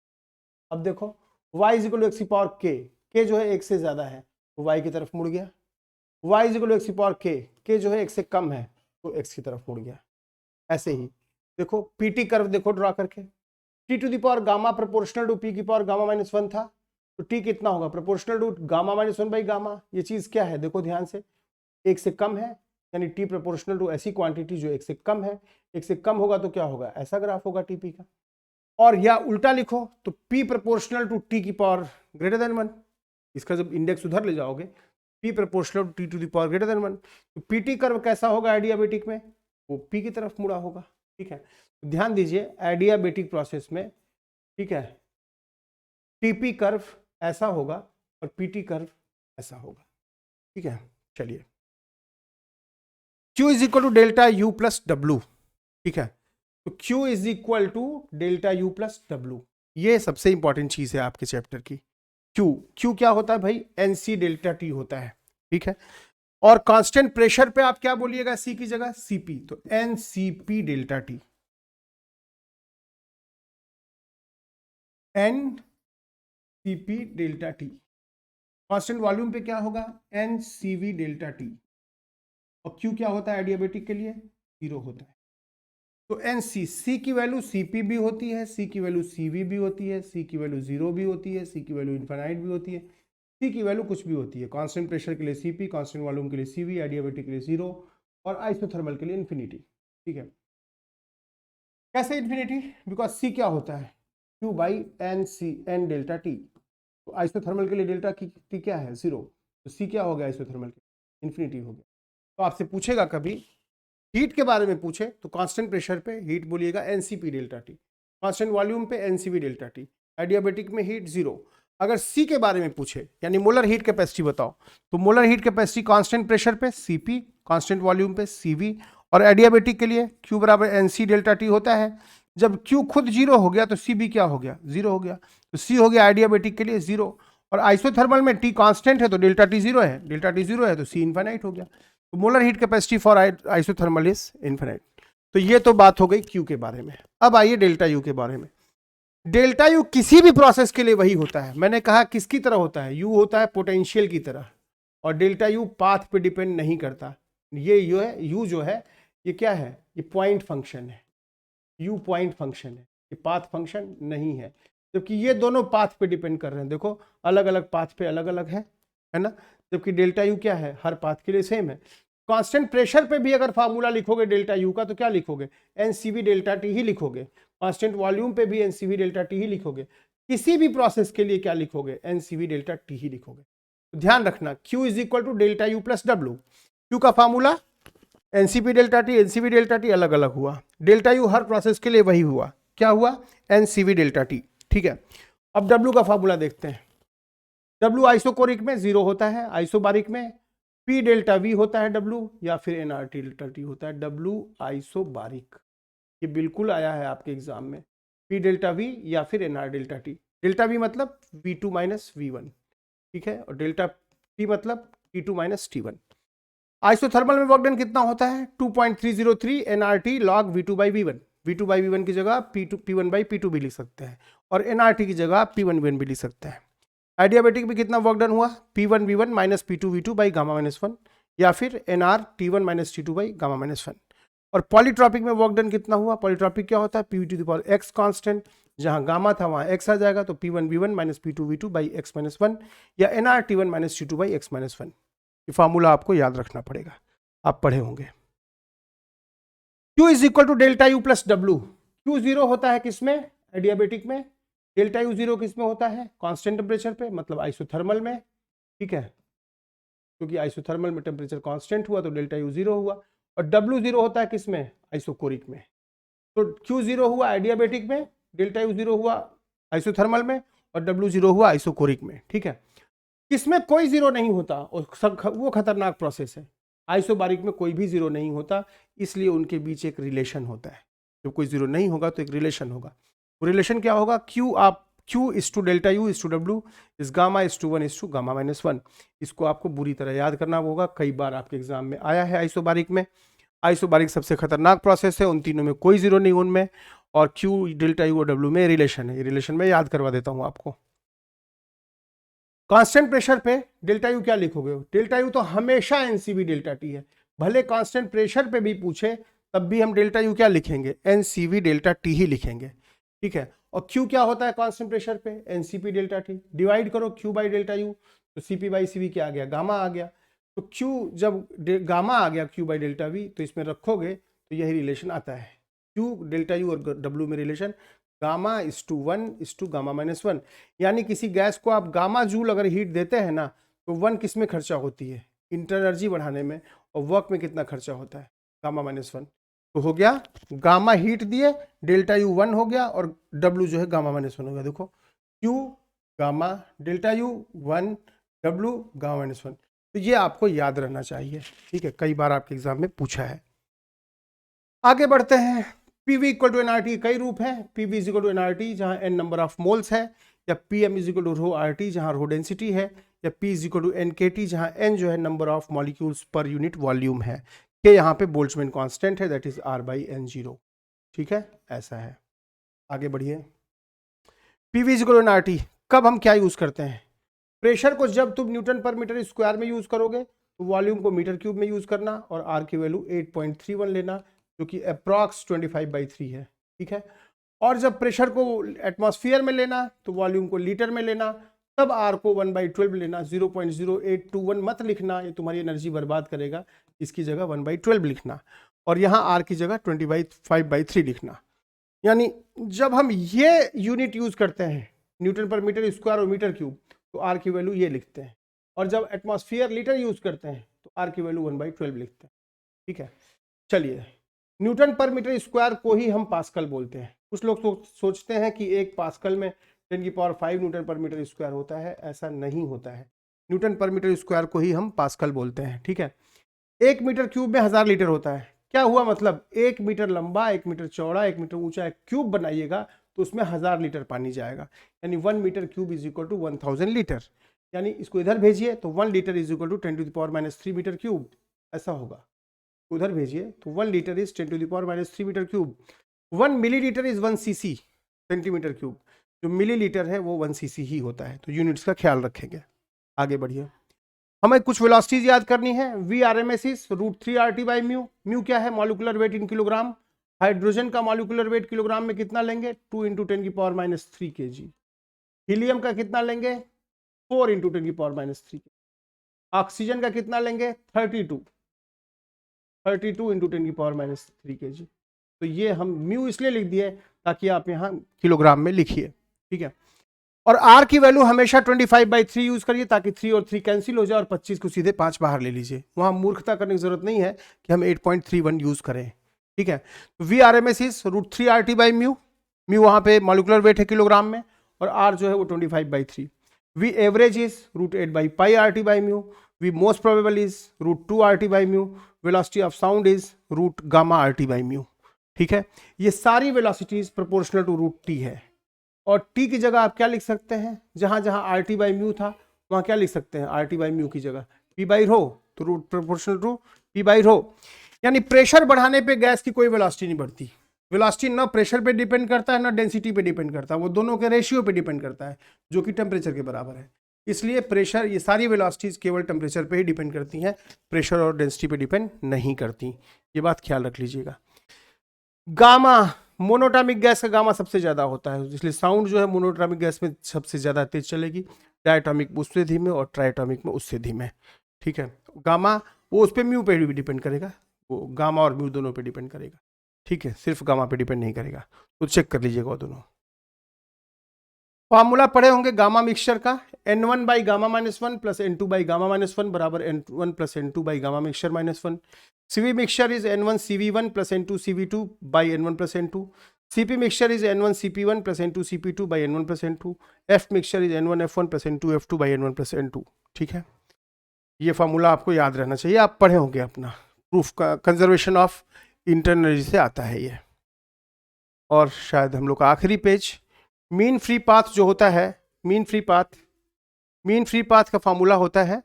अब देखो y is equal to X की पावर के जो है 1 से ज्यादा है तो y की तरफ मुड़ गया, y is equal to X की पावर के जो है 1 से कम है तो x की तरफ मुड़ गया। ऐसे ही देखो पीटी कर्व देखो ड्रा करके, T to the power gamma proportional to P की पावर गामा माइनस 1 था, तो टी कितना होगा, proportional to gamma minus 1 by gamma. ये चीज क्या है देखो ध्यान से, 1 से कम है, यानी टी प्रोपोर्शनल टू ऐसी क्वांटिटी जो 1 से कम है, 1 से कम होगा तो क्या होगा, ऐसा ग्राफ होगा टीपी का। और या उल्टा लिखो तो P प्रोपोर्शनल टू टी की पावर ग्रेटर देन 1, इसका जब इंडेक्स उधर ले जाओगे P proportional to T to the power greater than 1, तो पीटी कर्व कैसा होगा एडियाबेटिक में, वो P की तरफ मुड़ा होगा, ठीक है। ध्यान दीजिए एडियाबेटिक प्रोसेस में, ठीक है, टीपी कर्व ऐसा होगा और पीटी कर्व ऐसा होगा, ठीक है। चलिए Q is equal to delta U plus W, ठीक है। तो Q is equal to delta U plus W, ये सबसे इंपॉर्टेंट चीज है आपके चैप्टर की। Q क्या होता है भाई, NC डेल्टा T होता है, ठीक है। और कांस्टेंट प्रेशर पे आप क्या बोलिएगा, C की जगह CP, तो NCP delta T, NCP delta T। Constant volume पे क्या होगा, NCV डेल्टा T। और Q क्या होता है एडियाबेटिक के लिए, 0 होता है। तो NC, C की वैल्यू CP भी होती है, C की वैल्यू CV भी होती है, C की वैल्यू 0 भी होती है, C की वैल्यू इनफाइनाइट भी होती है, C की वैल्यू कुछ भी होती है। कांस्टेंट प्रेशर के लिए CP, कांस्टेंट वॉल्यूम के लिए CV, एडियाबेटिक के लिए 0 और आइसोथर्मल के लिए इन्फिनिटी, ठीक है। कैसे इन्फिनिटी? बिकॉज सी क्या होता है, Q by N C N delta T. तो आइसोथर्मल के लिए डेल्टा की टी क्या है, 0। तो सी क्या हो गया आइसोथर्मल के, इन्फिनिटी हो गया। तो आपसे पूछेगा कभी हीट के बारे में पूछे तो कांस्टेंट प्रेशर पे हीट बोलिएगा NCP delta T, constant volume पे एनसीवी डेल्टा टी, एडियाबेटिक में हीट 0। अगर सी के बारे में पूछे यानी मोलर हीट कैपेसिटी बताओ, तो molar heat capacity constant pressure पे सीपी, कांस्टेंट वॉल्यूम पे सीवी, और एडियाबेटिक के लिए Q बराबर एनसी डेल्टा टी होता है। जब Q खुद 0 हो गया तो CB क्या हो गया, 0 हो गया। तो C हो गया एडियाबेटिक के लिए 0, और आइसोथर्मल में T कांस्टेंट है तो डेल्टा टी 0 है, डेल्टा टी 0 है तो C इनफाइनाइट हो गया। तो molar heat capacity for isothermal is infinite. तो ये तो बात हो गई Q के बारे में। अब आइए डेल्टा U के बारे में। डेल्टा U किसी भी प्रोसेस के लिए वही होता है। मैंने कहा किसकी तरह होता है, U होता है पोटेंशियल की तरह, और डेल्टा U पाथ पे डिपेंड नहीं करता। ये U जो है ये क्या है, ये पॉइंट फंक्शन है, U पॉइंट फंक्शन है, ये पाथ फंक्शन नहीं है। जबकि ये दोनों पाथ पे डिपेंड कर रहे हैं, देखो अलग अलग पाथ पे अलग अलग है ना। जबकि डेल्टा U क्या है, हर पाथ के लिए सेम है। कांस्टेंट प्रेशर पे भी अगर फार्मूला लिखोगे डेल्टा U का तो क्या लिखोगे, एनसीवी डेल्टा टी ही लिखोगे। कांस्टेंट वॉल्यूम पे भी एनसीवी डेल्टा टी ही लिखोगे। किसी भी प्रोसेस के लिए क्या लिखोगे, एनसीवी डेल्टा टी ही लिखोगे। तो ध्यान रखना Q is equal to delta U plus W. Q का formula NCP delta T, NCV delta T अलग अलग हुआ, डेल्टा U हर प्रोसेस के लिए वही हुआ, क्या हुआ, एनसीवी डेल्टा टी। ठीक है, अब W का फार्मूला देखते हैं। W आइसोकोरिक में 0 होता है, आइसोबारिक में P डेल्टा V होता है W, या फिर NRT डेल्टा T होता है W आइसोबारिक। ये बिल्कुल आया है आपके एग्जाम में, P डेल्टा V या फिर NR delta T। Delta V मतलब V2 माइनस V1, ठीक है, और डेल्टा T मतलब T2 माइनस T1। आइसोथर्मल में वर्क डन कितना होता है, 2.303 nRT log V2 by V1। V2 by V1 की जगह P1 by P2 भी लिख सकते हैं, और nRT की जगह P1 V1 भी लिख सकते हैं। एडियाबेटिक में कितना वर्क डन हुआ, P1 V1 minus P2 V2 by gamma minus 1, या फिर NR T1 minus T2 by gamma minus 1। और पॉलीट्रॉपिक में वर्क डन कितना हुआ, पॉलीट्रॉपिक क्या होता है, P to the power x constant, जहां गामा था वहां x आ जाएगा, तो P1 V1 minus P2 V2 by x minus 1, या NR T1 minus T2 by x minus 1। ये फार्मूला आपको याद रखना पड़ेगा, आप पढ़े होंगे। Q is equal to delta U plus W. Q 0 होता है किसमें, एडियाबेटिक में। डेल्टा U 0 किसमें होता है, कांस्टेंट टेम्परेचर पे, मतलब आइसोथर्मल में, ठीक है, क्योंकि आइसोथर्मल में टेम्परेचर कांस्टेंट हुआ तो डेल्टा U 0 हुआ। और W 0 होता है किसमें, आइसोकोरिक में। तो Q 0 हुआ एडियाबेटिक में, डेल्टा U 0 हुआ आइसोथर्मल में, और W 0 हुआ आइसोकोरिक में। ठीक है, किसमें कोई 0 नहीं होता, और वो खतरनाक प्रोसेस है। आइसोबारिक में कोई भी 0 नहीं होता, इसलिए उनके बीच एक रिलेशन होता है। जब कोई 0 नहीं होगा तो एक रिलेशन होगा। वो रिलेशन क्या होगा, Q is to delta U is to W is gamma is to 1 is to gamma minus 1। इसको आपको बुरी तरह याद करना होगा, कई बार आपके एग्जाम में आया है आइसोबारिक में। आइसोबारिक सबसे खतरनाक प्रोसेस है, उन तीनों में कोई 0 नहीं उनमें, और Q डेल्टा U और W में रिलेशन है। रिलेशन में याद करवा देता हूं आपको। कांस्टेंट प्रेशर पे डेल्टा U क्या लिखोगे, डेल्टा U तो हमेशा एनसीवी डेल्टा टी है। भले कांस्टेंट प्रेशर पे भी पूछे तब भी हम डेल्टा U क्या लिखेंगे, एनसीवी डेल्टा टी ही लिखेंगे। ठीक है, और Q क्या होता है कांस्टेंट प्रेशर पे, एनसीपी डेल्टा टी। डिवाइड करो Q बाई डेल्टा U, तो CP बाई CV क्या आ गया, गामा आ गया। तो Q जब गामा आ गया Q बाई डेल्टा V, तो इसमें रखोगे तो यही रिलेशन आता है। Q डेल्टा U और W में relation gamma is to 1 is to gamma minus 1। यानी किसी गैस को आप गामा जूल अगर हीट देते हैं ना, तो 1 किस में खर्चा होती है, इंटरनर्जी बढ़ाने में, और वर्क में कितना खर्चा होता है, गामा माइनस 1। तो हो गया गामा हीट दिए, डेल्टा U 1 हो गया, और W जो है गामा माइनस 1 हो गया। देखो Q gamma, delta U 1, W gamma minus 1। तो ये आपको याद रहना चाहिए, ठीक है, कई बार आपके एग्जाम में पूछा है। आगे बढ़ते हैं। PV इक्वल टू NRT कई रूप हैं। PV is equal to NRT जहां n नंबर ऑफ मोल्स है, या PM is equal to rho RT जहां रो डेंसिटी है, या P is equal to NKT जहां n जो है number of molecules per unit volume है, के यहाँ पे बोल्ट्जमैन कांस्टेंट है, that is R by N0। ठीक है, ऐसा है। आगे बढ़िए। PV is equal to NRT कब हम क्या यूज करते हैं, प्रेशर को जब तुम न्यूटन पर मीटर स्क्वायर में यूज करोगे तो वॉल्यूम को मीटर क्यूब में यूज करना, और R की वैल्यू 8.31 लेना, जो कि अप्रॉक्स 25/3 है। ठीक है, और जब प्रेशर को एटमॉस्फेयर में लेना तो वॉल्यूम को लीटर में लेना, तब R को 1/12 लेना। 0.0821 मत लिखना, ये तुम्हारी एनर्जी बर्बाद करेगा, इसकी जगह 1/12 लिखना, और यहाँ R की जगह 25/3 लिखना। यानी जब हम ये यूनिट यूज करते हैं न्यूटन पर मीटर स्क्वायर और मीटर क्यूब, तो आर की वैल्यू ये लिखते हैं, और जब एटमॉस्फेयर लीटर यूज करते हैं तो आर की वैल्यू 1/12 लिखते हैं। ठीक है, चलिए न्यूटन पर मीटर स्क्वायर को ही हम पास्कल बोलते हैं। कुछ लोग सोचते हैं कि एक पास्कल में 10⁵ न्यूटन पर मीटर स्क्वायर होता है, ऐसा नहीं होता है। न्यूटन पर मीटर स्क्वायर को ही हम पास्कल बोलते हैं। ठीक है, 1 मीटर क्यूब में 1000 लीटर होता है। क्या हुआ, मतलब 1 मीटर लंबा, 1 मीटर चौड़ा, 1 मीटर ऊंचा एक क्यूब बनाइएगा तो उसमें 1000 लीटर पानी जाएगा, यानी 1 metre cube is equal to 1000 litre. यानी इसको इधर भेजिए तो 1 litre is equal to 10⁻³ metre cube, ऐसा होगा। उधर भेजिए तो 1 litre is 10⁻³ metre cube. 1 millilitre is 1 cc centimetre cube. जो मिलीलीटर है वो 1 cc ही होता है। तो यूनिट्स का ख्याल रखेंगे। आगे बढ़िए, हमें कुछ वेलोसिटीज याद करनी है। VRMS is √3RT/μ। म्यू क्या है, molecular weight in kilogram. Hydrogen का मॉलिक्यूलर वेट किलोग्राम में कितना लेंगे, 2 × 10⁻³ kg। हीलियम का कितना लेंगे, 4 × 10⁻³ kg। ऑक्सीजन का कितना लेंगे, 32 × 10⁻³ kg। तो ये हम म्यू इसलिए लिख दिए ताकि आप यहाँ किलोग्राम में लिखिए। ठीक है, और आर की वैल्यू हमेशा 25/3 यूज करिए ताकि 3 और 3 कैंसिल हो जाए और 25 को सीधे 5 बाहर ले लीजिए। वहां मूर्खता करने की जरूरत नहीं है कि हम 8.31 यूज करें। ठीक है, VRMS इज √3RT/μ। म्यू वहां पे मॉलिक्यूलर वेट है किलोग्राम में, और आर जो है वो 25/3। V average is √8/πRT/μ। V most probable is √2RT/μ। Velocity of sound is √γRT/μ। ठीक है, ये सारी वेलोसिटीज प्रोपोर्शनल टू √T है। और T की जगह आप क्या लिख सकते हैं, जहां जहां RT/μ था वहां क्या लिख सकते हैं, RT/μ की जगह P/ρ, तो रूट प्रोपोर्शनल टू P/ρ। यानी प्रेशर बढ़ाने पे गैस की कोई वेलोसिटी नहीं बढ़ती। वेलोसिटी ना प्रेशर पे डिपेंड करता है ना डेंसिटी पे डिपेंड करता है, वो दोनों के रेशियो पे डिपेंड करता है जो कि टेम्परेचर के बराबर है। इसलिए प्रेशर, ये सारी वेलोसिटीज केवल टेम्परेचर पे ही डिपेंड करती हैं, प्रेशर और डेंसिटी पे डिपेंड नहीं करती। ये बात ख्याल रख लीजिएगा। गामा, मोनोटॉमिक गैस का गामा सबसे ज्यादा होता है, इसलिए साउंड जो है मोनोटॉमिक गैस में सबसे ज्यादा तेज चलेगी, डायटोमिक उससे धीमे और ट्राइटोमिक में उससे धीमे। ठीक है, गामा वो उस पर म्यू पे भी डिपेंड करेगा, वो गामा और म्यू दोनों पे डिपेंड करेगा। ठीक है, सिर्फ गामा पे डिपेंड नहीं करेगा, तो चेक कर लीजिएगा वो दोनों। फॉर्मूला पढ़े होंगे गामा मिक्सचर का, N1/γ-1 प्लस N2/γ-1 बराबर N1 plus N2/γ mixture -1। CV mixture is N1CV1 plus N2CV2 by N1 plus N2। CP mixture is N1CP1 plus N2CP2 by N1 plus N2। F mixture is N1F1 plus N2F2 by N1 plus N2। ठीक है, ये formula आपको याद रहना चाहिए, आप पढ़े होंगे अपना प्रूफ का, कंजर्वेशन ऑफ इंटरनल एनर्जी से आता है ये। और शायद हम लोग का आखिरी पेज, मीन फ्री पाथ जो होता है, मीन फ्री पाथ का फॉर्मूला होता है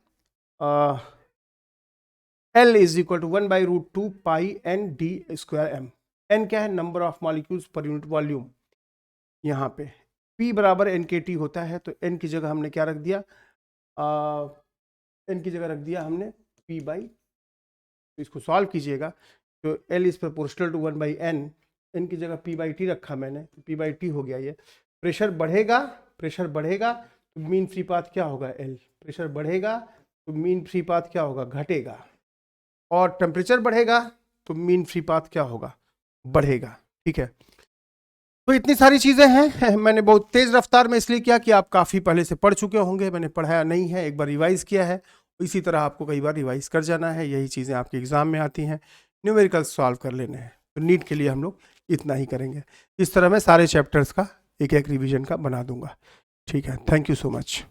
L is equal to 1/√2 pi ND²m। N क्या है, number of molecules per unit volume. यहाँ पे P बराबर NKT होता है, तो N की जगह हमने क्या रख दिया, N की जगह रख दिया हमने P/, तो इसको सॉल्व कीजिएगा तो L is proportional to 1/n, N की जगह P/T रखा मैंने, P/T हो गया ये। प्रेशर बढ़ेगा तो मीन फ्री पाथ क्या होगा, L। प्रेशर बढ़ेगा तो मीन फ्री पाथ क्या होगा, घटेगा। और टेम्परेचर बढ़ेगा तो मीन फ्री पाथ क्या होगा, बढ़ेगा। ठीक है, तो इतनी सारी चीजें हैं। मैंने बहुत तेज रफ्तार में इसलिए किया कि आप काफी पहले से पढ़ चुके होंगे, मैंने पढ़ाया नहीं है, एक बार रिवाइज किया है। इसी तरह आपको कई बार रिवाइज कर जाना है, यही चीजें आपके एग्जाम में आती हैं। न्यूमेरिकल सॉल्व कर लेने हैं, तो नीट के लिए हम लोग इतना ही करेंगे। इस तरह मैं सारे चैप्टर्स का एक एक रिवीजन का बना दूंगा। ठीक है, थैंक यू सो मच।